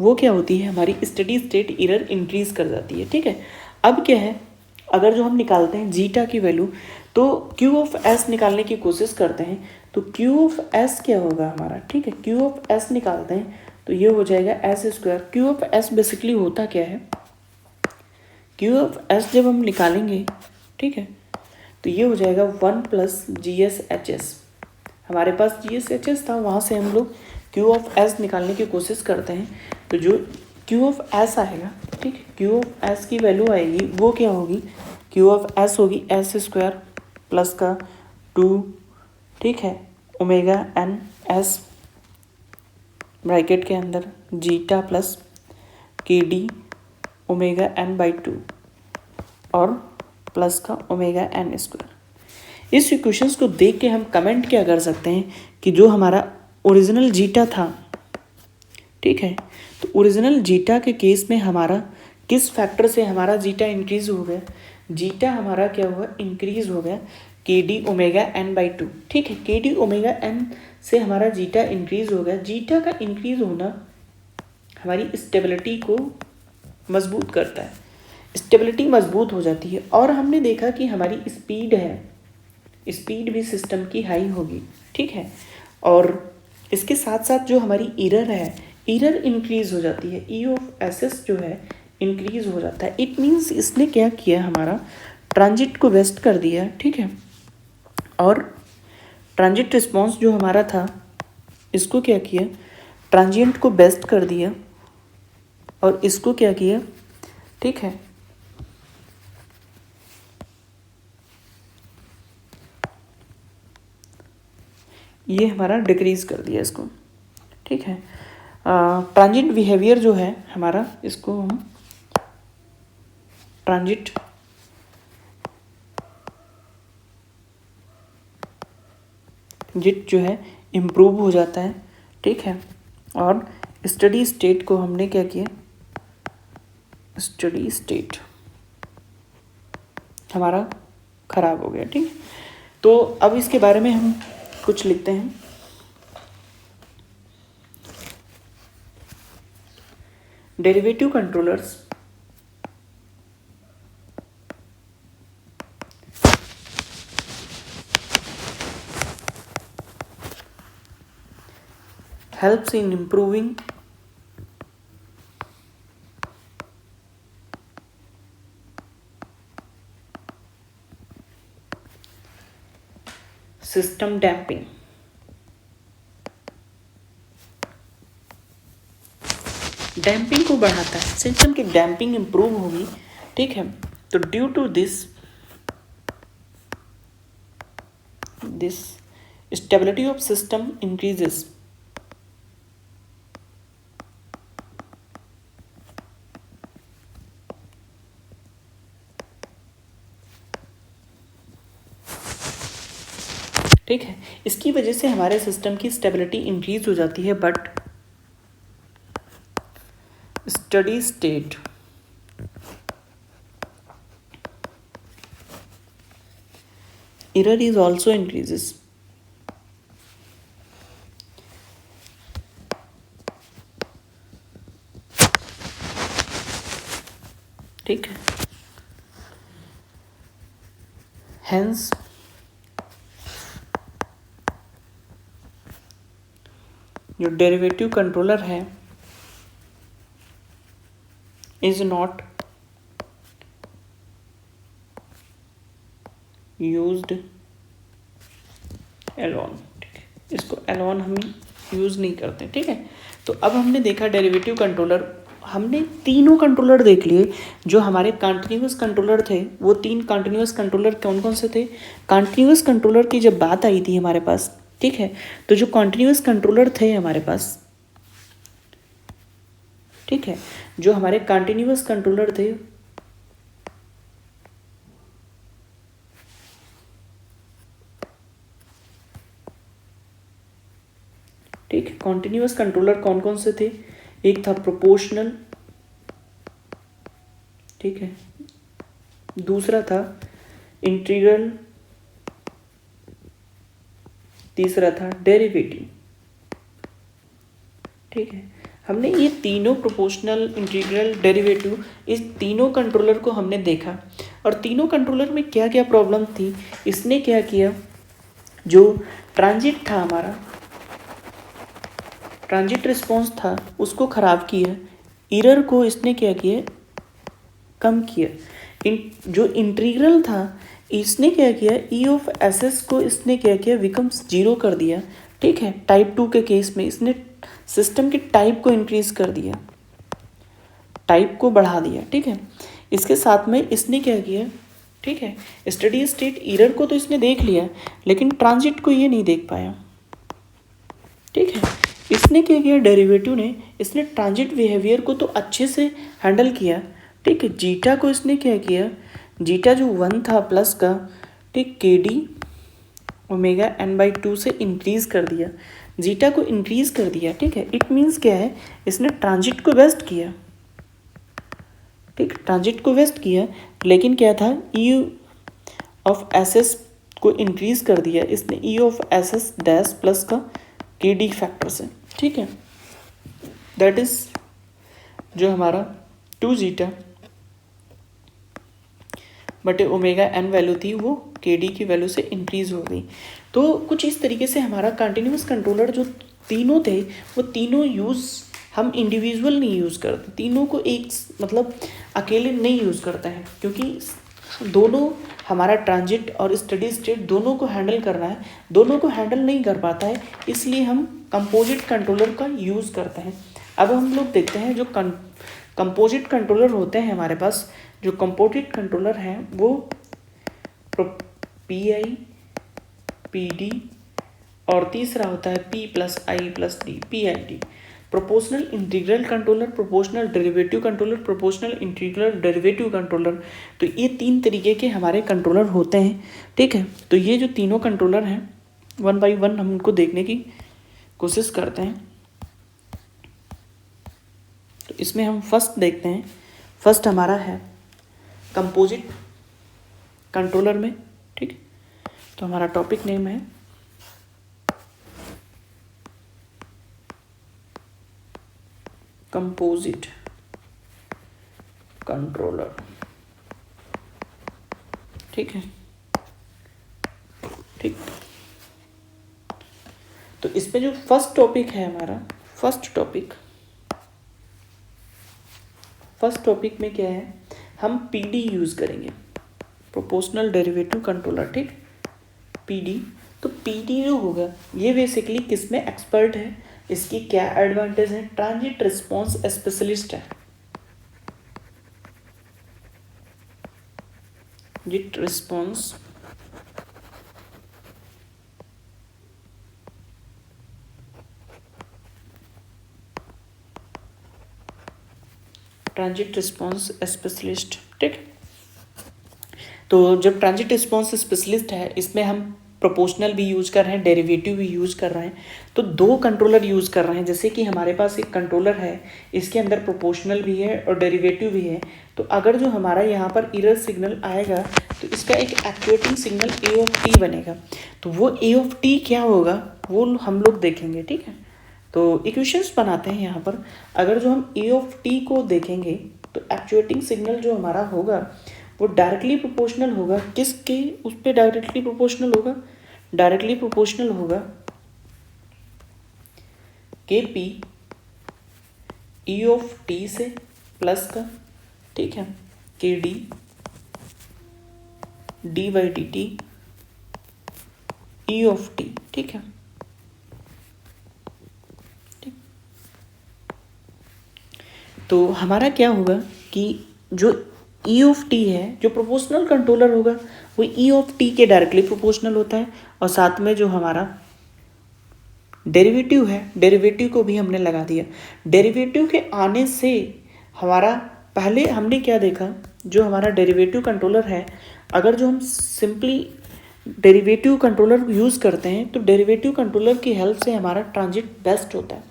वो क्या होती है, हमारी स्टेडी स्टेट एरर इंक्रीज कर जाती है। ठीक है, अब क्या है, अगर जो हम निकालते हैं जीटा की वैल्यू, तो क्यू ऑफ एस निकालने की कोशिश करते हैं, तो क्यू ऑफ एस क्या होगा हमारा, ठीक है, क्यू ऑफ एस निकालते हैं तो ये हो जाएगा S square. Q of S basically होता क्या है, क्यू ऑफ एस जब हम निकालेंगे, ठीक है, तो ये हो जाएगा 1 प्लस जी एस एच एस। हमारे पास जी एस एच एस था, वहाँ से हम लोग क्यू ऑफ एस निकालने की कोशिश करते हैं, तो जो क्यू ऑफ एस आएगा, ठीक है, क्यू ऑफ एस की वैल्यू आएगी वो क्या होगी, क्यू ऑफ एस होगी एस स्क्वायर प्लस का 2, ठीक है, ओमेगा एन एस ब्रैकेट के अंदर जीटा प्लस के डी ओमेगा एन बाई 2 और प्लस का ओमेगा एन स्क्वायर। इस इक्वेशंस को देख के हम कमेंट क्या कर सकते हैं कि जो हमारा ओरिजिनल जीटा था, ठीक है, तो ओरिजिनल जीटा के केस में हमारा किस फैक्टर से हमारा जीटा इंक्रीज हो गया, जीटा हमारा क्या हुआ, इंक्रीज हो गया के डी ओमेगा एन बाई 2। ठीक है, के डी ओमेगा एन से हमारा जीटा इंक्रीज हो गया। जीटा का इंक्रीज होना हमारी स्टेबिलिटी को मजबूत करता है, स्टेबिलिटी मजबूत हो जाती है, और हमने देखा कि हमारी स्पीड है, स्पीड भी सिस्टम की हाई होगी। ठीक है, और इसके साथ साथ जो हमारी एरर है, एरर इंक्रीज हो जाती है, ई ऑफ एस एस जो है इंक्रीज हो जाता है। इट मीन्स इसने क्या किया, हमारा ट्रांजिट को वेस्ट कर दिया। ठीक है, और ट्रांजिट रिस्पॉन्स जो हमारा था इसको क्या किया, ट्रांजिएंट को बेस्ट कर दिया, और इसको क्या किया, ठीक है, ये हमारा डिक्रीज कर दिया इसको। ठीक है, ट्रांजिट बिहेवियर जो है हमारा, इसको हम ट्रांजिट जिट जो है इम्प्रूव हो जाता है, ठीक है। और स्टडी स्टेट को हमने क्या किया, स्टडी स्टेट हमारा खराब हो गया, ठीक है। तो अब इसके बारे में हम कुछ लिखते हैं। Derivative controllers helps in improving system damping. Damping को बढ़ाता है, सिस्टम की डैम्पिंग इंप्रूव होगी, ठीक है। तो due to this stability of system increases, ठीक है। इसकी वजह से हमारे सिस्टम की स्टेबिलिटी इंक्रीज हो जाती है, but study state error is also increases, ठीक है। हेंस जो डेरिवेटिव कंट्रोलर है इज नॉट यूज्ड एलोन, ठीक है। इसको एलोन हम यूज नहीं करते, ठीक है। तो अब हमने देखा डेरिवेटिव कंट्रोलर, हमने तीनों कंट्रोलर देख लिए जो हमारे कंटिन्यूअस कंट्रोलर थे। वो 3 कंटिन्यूअस कंट्रोलर कौन कौन से थे। कंटिन्यूअस कंट्रोलर की जब बात आई थी हमारे पास, ठीक है, तो जो कंटिन्यूअस कंट्रोलर थे हमारे पास, ठीक है, जो हमारे कंटिन्यूअस कंट्रोलर थे ठीक है, कॉन्टिन्यूअस कंट्रोलर कौन कौन से थे। एक था प्रोपोर्शनल, ठीक है, दूसरा था इंटीग्रल, तीसरा था डेरिवेटिव, ठीक है। हमने ये तीनों प्रोपोर्शनल, इंटीग्रल, डेरिवेटिव, इस तीनों कंट्रोलर को हमने देखा। और तीनों कंट्रोलर में क्या क्या प्रॉब्लम थी, इसने क्या किया, जो ट्रांजिट था हमारा, ट्रांजिट रिस्पॉन्स था, उसको ख़राब किया। एरर को इसने क्या किया, कम किया। जो इंटीग्रल था इसने क्या किया, ई ऑफ एस एस को इसने क्या किया, बिकम्स 0 कर दिया, ठीक है। टाइप 2 के केस में इसने सिस्टम के टाइप को इंक्रीज कर दिया, टाइप को बढ़ा दिया, ठीक है। इसके साथ में इसने क्या किया, ठीक है, स्टडी स्टेट एरर को तो इसने देख लिया, लेकिन ट्रांजिट को ये नहीं देख पाया, ठीक है। इसने क्या किया, डेरिवेटिव ने, इसने ट्रांजिट बिहेवियर को तो अच्छे से हैंडल किया, ठीक है। जीटा को इसने क्या किया, जीटा जो 1 था प्लस का, ठीक, के डी ओमेगा n/2 से इंक्रीज कर दिया, जीटा को इंक्रीज कर दिया, ठीक है। इट मीन्स क्या है, इसने ट्रांजिट को वेस्ट किया, ठीक, ट्रांजिट को वेस्ट किया, लेकिन क्या था, ई ऑफ एस एस को इंक्रीज कर दिया इसने, ई of S S dash plus का के डी फैक्टर से, ठीक है। दैट इज जो हमारा 2 जीटा बटे ओमेगा एन वैल्यू थी वो के डी की वैल्यू से इंक्रीज हो गई। तो कुछ इस तरीके से हमारा कंटिन्यूअस कंट्रोलर जो तीनों थे वो तीनों यूज़ हम इंडिविजुअल नहीं यूज़ करते, तीनों को एक मतलब अकेले नहीं यूज़ करते हैं, क्योंकि दोनों हमारा ट्रांजिट और स्टडी स्टेट दोनों को हैंडल करना है, दोनों को हैंडल नहीं कर पाता है, इसलिए हम कंपोजिट कंट्रोलर का यूज़ करते हैं। अब हम लोग देखते हैं जो कंपोजिट कंट्रोलर होते हैं हमारे पास, जो कंपोजिट कंट्रोलर हैं वो पी आई, पी डी और तीसरा होता है P plus I plus D, P I D. Proportional integral controller, proportional derivative controller, proportional integral derivative controller. तो ये 3 तरीके के हमारे कंट्रोलर होते हैं, ठीक है। तो ये जो तीनों कंट्रोलर हैं 1 बाई 1 हम उनको देखने की कोशिश करते हैं। तो इसमें हम फर्स्ट देखते हैं। फर्स्ट हमारा है कंपोजिट कंट्रोलर में, ठीक। तो हमारा टॉपिक नेम है कंपोजिट कंट्रोलर, ठीक है, ठीक। तो इसमें जो फर्स्ट टॉपिक है हमारा, फर्स्ट टॉपिक में क्या है, हम पीडी यूज करेंगे, प्रोपोर्शनल डेरिवेटिव कंट्रोलर, ठीक। पीडी, तो पीडी जो होगा ये बेसिकली किस में एक्सपर्ट है, इसकी क्या एडवांटेज है, ट्रांजिट रिस्पॉन्स स्पेशलिस्ट है। जिट रिस्पॉन्स ट्रांजिट रिस्पॉन्स स्पेशलिस्ट, ठीक। तो जब ट्रांजिट रिस्पॉन्स स्पेशलिस्ट है, इसमें हम प्रोपोर्शनल भी यूज कर रहे हैं, डेरिवेटिव भी यूज कर रहे हैं, तो दो कंट्रोलर यूज कर रहे हैं। जैसे कि हमारे पास एक कंट्रोलर है, इसके अंदर प्रोपोर्शनल भी है और डेरिवेटिव भी है। तो अगर जो हमारा यहाँ पर एरर सिग्नल आएगा तो इसका एक actuating signal A of T बनेगा। तो वो ए ऑफ टी क्या होगा वो हम लोग देखेंगे, ठीक है। तो इक्वेशंस बनाते हैं यहाँ पर। अगर जो हम ए ऑफ टी को देखेंगे तो एक्चुएटिंग सिग्नल जो हमारा होगा वो डायरेक्टली प्रोपोर्शनल होगा, किसके, उस पर डायरेक्टली प्रोपोर्शनल होगा, डायरेक्टली प्रोपोर्शनल होगा के पी ई ऑफ टी से प्लस का, ठीक है, के D D by D T E of T, ठीक है। तो हमारा क्या होगा कि जो ई ऑफ टी है, जो प्रोपोर्शनल कंट्रोलर होगा वो ई ऑफ टी के डायरेक्टली प्रोपोर्शनल होता है, और साथ में जो हमारा डेरिवेटिव है, डेरिवेटिव को भी हमने लगा दिया। डेरिवेटिव के आने से हमारा, पहले हमने क्या देखा, जो हमारा डेरिवेटिव कंट्रोलर है, अगर जो हम सिंपली डेरिवेटिव कंट्रोलर यूज़ करते हैं तो डेरिवेटिव कंट्रोलर की हेल्प से हमारा ट्रांजिट बेस्ट होता है,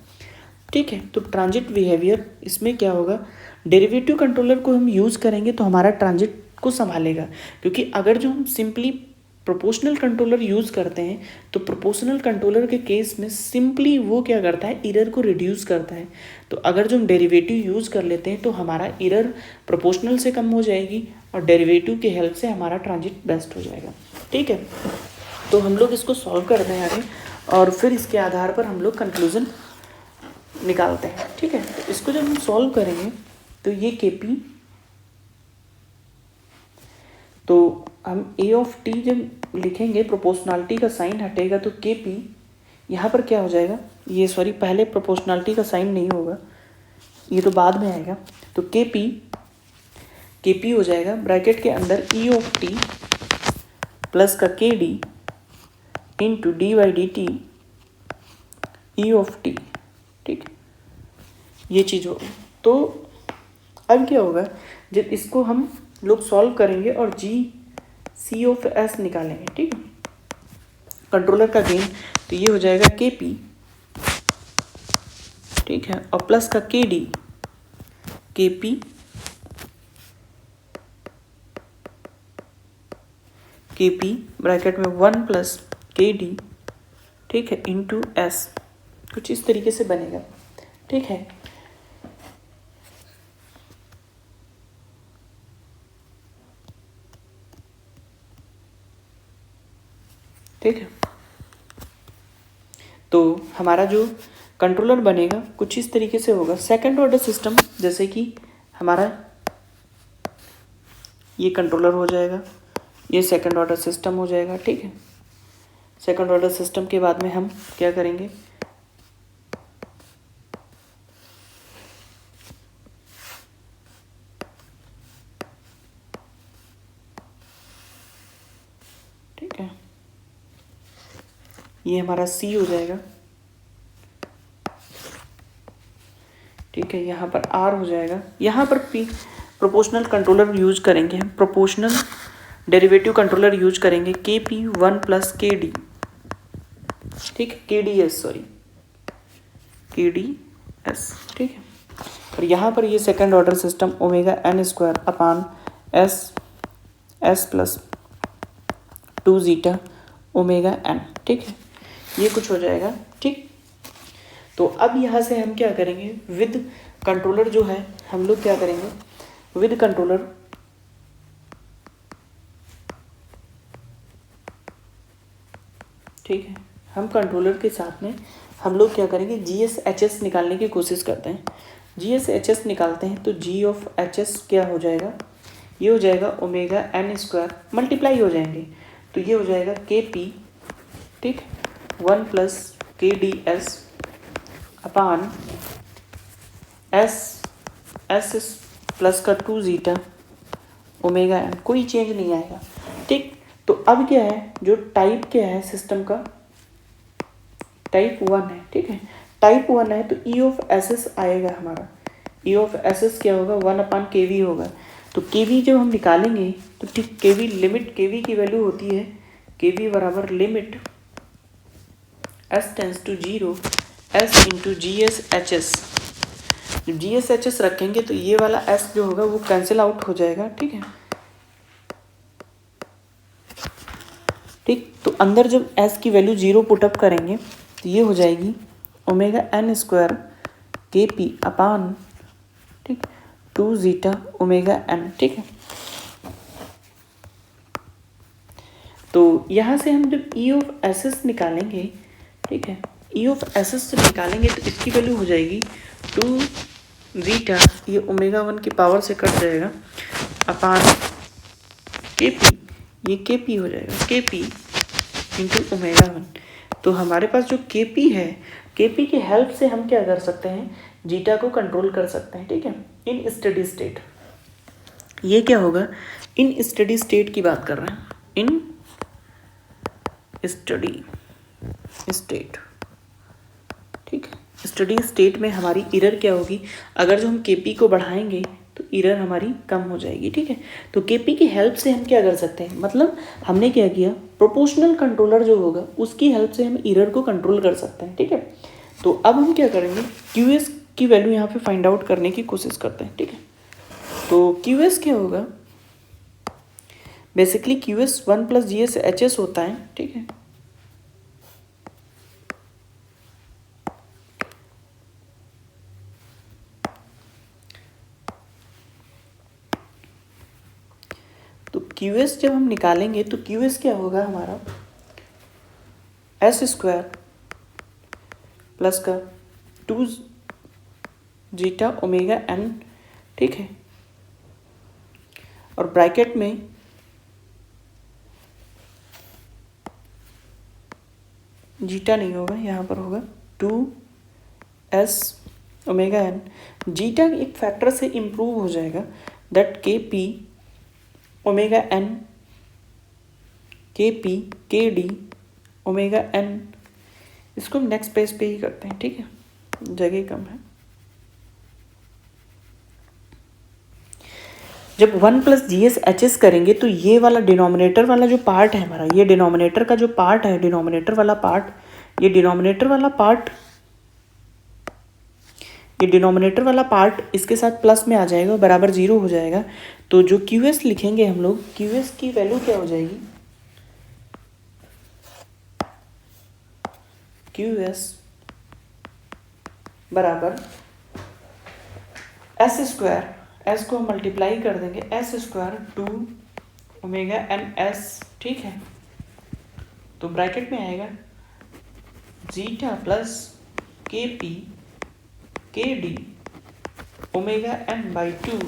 ठीक है। तो ट्रांजिट बिहेवियर इसमें क्या होगा, डेरिवेटिव कंट्रोलर को हम यूज़ करेंगे तो हमारा ट्रांजिट को संभालेगा। क्योंकि अगर जो हम सिंपली प्रोपोर्शनल कंट्रोलर यूज़ करते हैं तो प्रोपोर्शनल कंट्रोलर के केस में सिंपली वो क्या करता है, एरर को रिड्यूस करता है। तो अगर जो हम डेरिवेटिव यूज़ कर लेते हैं तो हमारा एरर प्रोपोर्शनल से कम हो जाएगी और डेरिवेटिव की हेल्प से हमारा ट्रांजिट बेस्ट हो जाएगा, ठीक है। तो हम लोग इसको सॉल्व करते हैं आगे और फिर इसके आधार पर हम लोग कंक्लूजन निकालते हैं, ठीक है। तो इसको जब हम सॉल्व करेंगे तो ये के पी, तो हम ए ऑफ टी जब लिखेंगे प्रोपोर्शनलिटी का साइन हटेगा तो के पी यहाँ पर क्या हो जाएगा, ये सॉरी पहले प्रोपोर्शनलिटी का साइन नहीं होगा, ये तो बाद में आएगा। तो के पी हो जाएगा ब्रैकेट के अंदर ई ऑफ टी प्लस का के D into D by D T E of T, ठीक, ये चीज़ होगी। तो अब क्या होगा, जब इसको हम लोग सॉल्व करेंगे और जी सी ऑफ एस निकालेंगे, ठीक है, कंट्रोलर का गेन, तो ये हो जाएगा के पी, ठीक है, और प्लस का के डी, के पी ब्रैकेट में 1 प्लस के डी, ठीक है, इंटू एस, कुछ इस तरीके से बनेगा, ठीक है। ठीक है, तो हमारा जो कंट्रोलर बनेगा कुछ इस तरीके से होगा। सेकंड ऑर्डर सिस्टम, जैसे कि हमारा ये कंट्रोलर हो जाएगा, ये सेकंड ऑर्डर सिस्टम हो जाएगा, ठीक है। सेकंड ऑर्डर सिस्टम के बाद में हम क्या करेंगे, ठीक है, ये हमारा सी हो जाएगा, ठीक है, यहाँ पर आर हो जाएगा, यहाँ पर पी प्रोपोर्शनल कंट्रोलर यूज करेंगे हम, प्रोपोर्शनल डेरिवेटिव कंट्रोलर यूज करेंगे के पी 1 प्लस के डी, ठीक, K D s sorry, K D s, ठीक है। और यहाँ पर ये second order system omega N square upon s s plus 2 zeta omega n, ठीक है, ये कुछ हो जाएगा, ठीक। तो अब यहाँ से हम क्या करेंगे, विद कंट्रोलर जो है हम लोग क्या करेंगे, विद कंट्रोलर ठीक है, हम कंट्रोलर के साथ में हम लोग क्या करेंगे, जी एस एच एस निकालने की कोशिश करते हैं। जी एस एच एस निकालते हैं तो जी ऑफ एच एस क्या हो जाएगा, ये हो जाएगा ओमेगा एन स्क्वायर, मल्टीप्लाई हो जाएंगे तो ये हो जाएगा के पी, ठीक, 1 प्लस के डी एस अपान एस एस प्लस का 2 जीटा ओमेगा एन, कोई चेंज नहीं आएगा, ठीक। तो अब क्या है, जो टाइप क्या है सिस्टम का, टाइप 1 है, ठीक है। टाइप 1 है तो ई ऑफ एस एस आएगा हमारा, ई ऑफ एस एस क्या होगा, 1 अपान के वी होगा। तो के वी जब हम निकालेंगे तो ठीक K V limit, K V की वैल्यू होती है के वी बराबर limit s tends to 0 s into G s H s. जब जी एस एच एस रखेंगे तो ये वाला एस जो होगा वो कैंसिल आउट हो जाएगा, ठीक है, ठीक। तो अंदर जब एस की वैल्यू 0 पुटअप करेंगे तो ये हो जाएगी ओमेगा एन स्क्वायर के पी अपान, ठीक, 2 जीटा ओमेगा एन, ठीक है। तो यहाँ से हम जब ई ऑफ एस एस निकालेंगे, ठीक है, ई ऑफ एस एस जब निकालेंगे तो इसकी वैल्यू हो जाएगी 2 जीटा, ये ओमेगा 1 की पावर से कट जाएगा अपान के पी, ये के पी हो जाएगा के पी इंटू ओमेगा 1। तो हमारे पास जो के पी है, के पी की हेल्प से हम क्या कर सकते हैं, जीटा को कंट्रोल कर सकते हैं, ठीक है, इन स्टेडी स्टेट। ये क्या होगा, इन स्टेडी स्टेट की बात कर रहे हैं, इन स्टडी स्टेट, ठीक है। स्टडी स्टेट में हमारी एरर क्या होगी, अगर जो हम के पी को बढ़ाएंगे तो एरर हमारी कम हो जाएगी, ठीक है। तो के पी की हेल्प से हम क्या कर सकते हैं, मतलब हमने क्या किया, प्रोपोर्शनल कंट्रोलर जो होगा उसकी हेल्प से हम एरर को कंट्रोल कर सकते हैं, ठीक है। तो अब हम क्या करेंगे, क्यू एस की वैल्यू यहाँ पे फाइंड आउट करने की कोशिश करते हैं, ठीक है। तो क्यू एस क्या होगा, बेसिकली क्यू एस 1 प्लस जी एस एच एस होता है, ठीक है। तो क्यू एस जब हम निकालेंगे तो क्यू एस क्या होगा हमारा, एस स्क्वायर प्लस का 2 जीटा ओमेगा एन, ठीक है, और ब्रैकेट में जीटा नहीं होगा, यहाँ पर होगा 2 एस ओमेगा एन। जीटा एक फैक्टर से इम्प्रूव हो जाएगा, दैट के पी ओमेगा एन, के P K D omega N. इसको हम नेक्स्ट पेज पे ही करते हैं, ठीक है, जगह कम है। जब 1 प्लस जी एस एच एस करेंगे तो ये वाला डिनोमिनेटर वाला जो पार्ट है हमारा, ये डिनोमिनेटर का जो पार्ट है, डिनोमिनेटर वाला पार्ट, ये डिनोमिनेटर वाला पार्ट, ये डिनोमिनेटर वाला पार्ट इसके साथ प्लस में आ जाएगा, बराबर 0 हो जाएगा। तो जो क्यू एस लिखेंगे हम लोग, क्यू एस की वैल्यू क्या हो जाएगी, क्यू एस बराबर एस स्क्वायर, एस को हम मल्टीप्लाई कर देंगे, s square 2 omega N s, ठीक है। तो ब्रैकेट में आएगा zeta plus K P K D omega n by 2,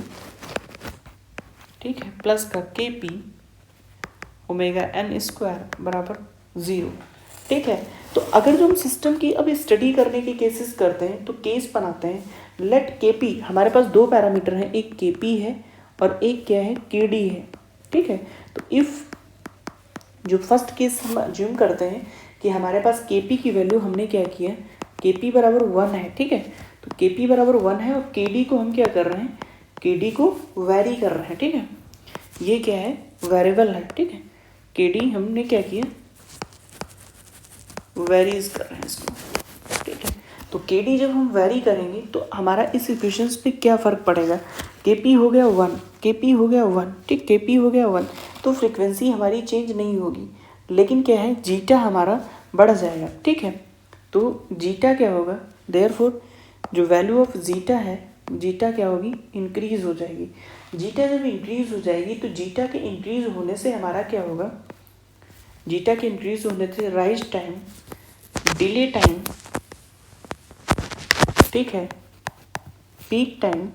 ठीक है, प्लस का के पी ओमेगा एन स्क्वायर बराबर 0, ठीक है। तो अगर जो हम सिस्टम की अब स्टडी करने की केसेस करते हैं तो केस बनाते हैं, लेट के पी, हमारे पास दो पैरामीटर हैं, एक के पी है और एक क्या है, के डी है, ठीक है। तो इफ़ जो फर्स्ट केस हम अज्यूम करते हैं कि हमारे पास के पी की वैल्यू हमने क्या किया, के पी बराबर 1 है, ठीक है। तो के पी बराबर 1 है और के डी को हम क्या कर रहे हैं, के डी को वेरी कर रहे हैं, ठीक है। ये क्या है, वेरिएबल है, ठीक है। के डी हमने क्या किया, वेरीज कर रहे हैं इसको, ठीक है। तो के डी जब हम वेरी करेंगे तो हमारा इस इक्वेशंस पे क्या फ़र्क पड़ेगा, के पी हो गया 1, के पी हो गया 1, ठीक, के पी हो गया 1, तो फ्रीक्वेंसी हमारी चेंज नहीं होगी, लेकिन क्या है जीटा हमारा बढ़ जाएगा, ठीक है। तो जीटा क्या होगा, देयरफॉर जो वैल्यू ऑफ जीटा है, जीटा क्या होगी, इंक्रीज हो जाएगी। जीटा जब इंक्रीज हो जाएगी तो जीटा के इंक्रीज होने से हमारा क्या होगा, जीटा के इंक्रीज होने से राइज टाइम, डिले टाइम, ठीक है, पीक टाइम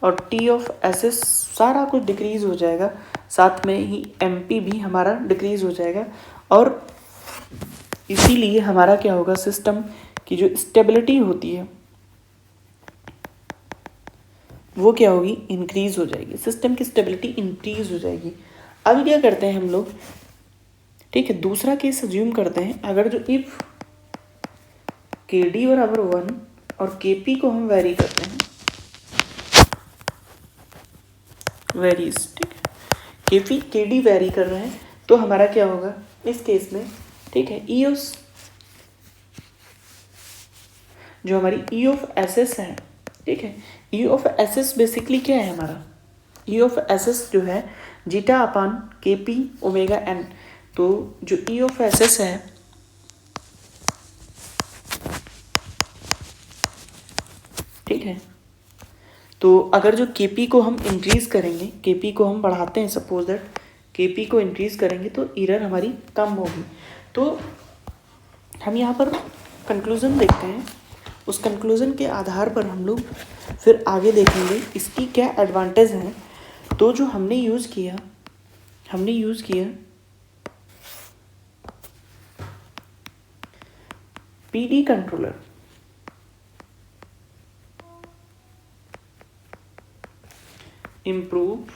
और टी ऑफ एस सारा कुछ डिक्रीज हो जाएगा, साथ में ही एम पी भी हमारा डिक्रीज हो जाएगा, और इसीलिए हमारा क्या होगा, सिस्टम की जो स्टेबिलिटी होती है वो क्या होगी, इंक्रीज हो जाएगी, सिस्टम की स्टेबिलिटी इंक्रीज हो जाएगी। अब क्या करते हैं हम लोग, ठीक है, दूसरा केस अज्यूम करते हैं, अगर जो इफ के डी बराबर 1 और के पी को हम वेरी करते हैं, वेरीज, ठीक है, के डी वेरी कर रहे हैं, तो हमारा क्या होगा इस केस में, ठीक है, ई ऑफ जो हमारी ई ऑफ एस एस है, ठीक है, ई ऑफ एस एस बेसिकली क्या है हमारा, ई ऑफ एस एस जो है जीटा अपान के पी ओमेगा एन, तो जो ई ऑफ एस एस है, ठीक है, तो अगर जो के पी को हम इंक्रीज करेंगे, के पी को हम बढ़ाते हैं, सपोज दैट के पी को इंक्रीज करेंगे तो एरर हमारी कम होगी। तो हम यहाँ पर कंक्लूज़न देखते हैं, उस कंक्लूज़न के आधार पर हम लोग फिर आगे देखेंगे इसकी क्या एडवांटेज हैं। तो जो हमने यूज़ किया PD controller, improve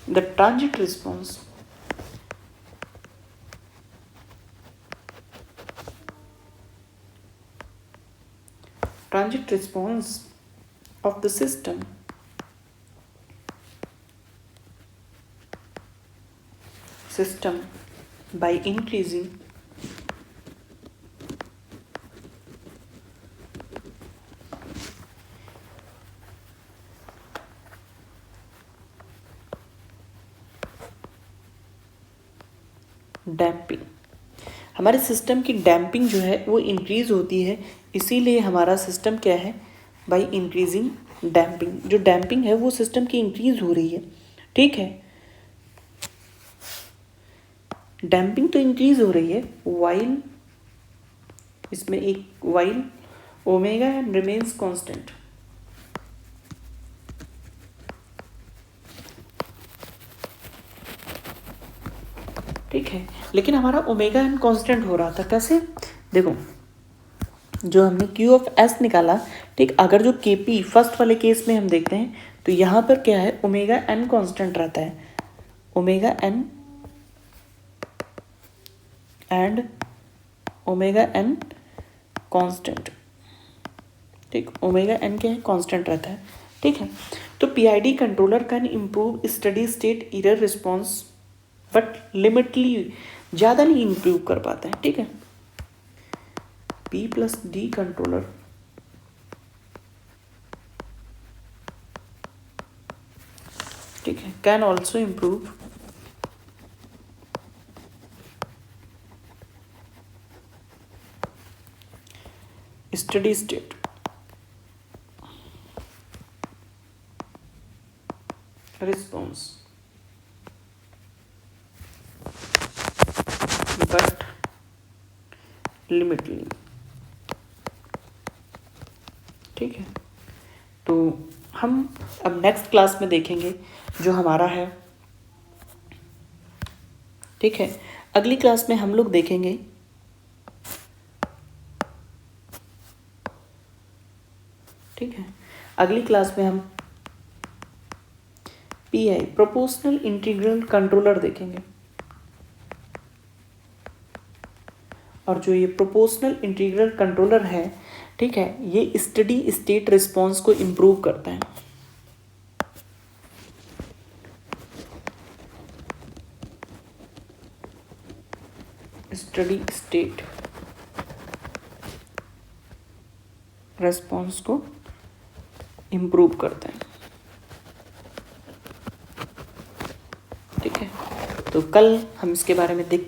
the transit response of the system by increasing damping. हमारे सिस्टम की डैम्पिंग जो है वो इंक्रीज होती है, इसीलिए हमारा सिस्टम क्या है, बाय इंक्रीजिंग डैम्पिंग, जो डैम्पिंग है वो सिस्टम की इंक्रीज हो रही है, ठीक है, डैम्पिंग तो इंक्रीज हो रही है, वाइल इसमें एक while omega and remains constant, ठीक है, लेकिन हमारा ओमेगा एन कांस्टेंट हो रहा था, कैसे, देखो जो हमने क्यू ऑफ एस निकाला, ठीक, अगर जो के पी फर्स्ट वाले केस में हम देखते हैं तो यहाँ पर क्या है, ओमेगा एन कांस्टेंट रहता है, omega N and omega N constant, ठीक, ओमेगा एन क्या है, कांस्टेंट रहता है, ठीक है। तो PID controller can improve steady state error response but limitedly, ज़्यादा नहीं इम्प्रूव कर पाता है, ठीक है। पी प्लस डी कंट्रोलर ठीक है, can also improve steady state response but limitedly, ठीक है। तो हम अब नेक्स्ट क्लास में देखेंगे जो हमारा है, ठीक है, अगली क्लास में हम लोग देखेंगे ठीक है, अगली क्लास में हम पीआई प्रोपोर्शनल इंटीग्रल कंट्रोलर देखेंगे, और जो ये प्रोपोर्शनल इंटीग्रल कंट्रोलर है, ठीक है, ये स्टडी स्टेट रिस्पॉन्स को इम्प्रूव करता है, स्टडी स्टेट रेस्पॉन्स को इम्प्रूव करते हैं। ठीक है, तो कल हम इसके बारे में देख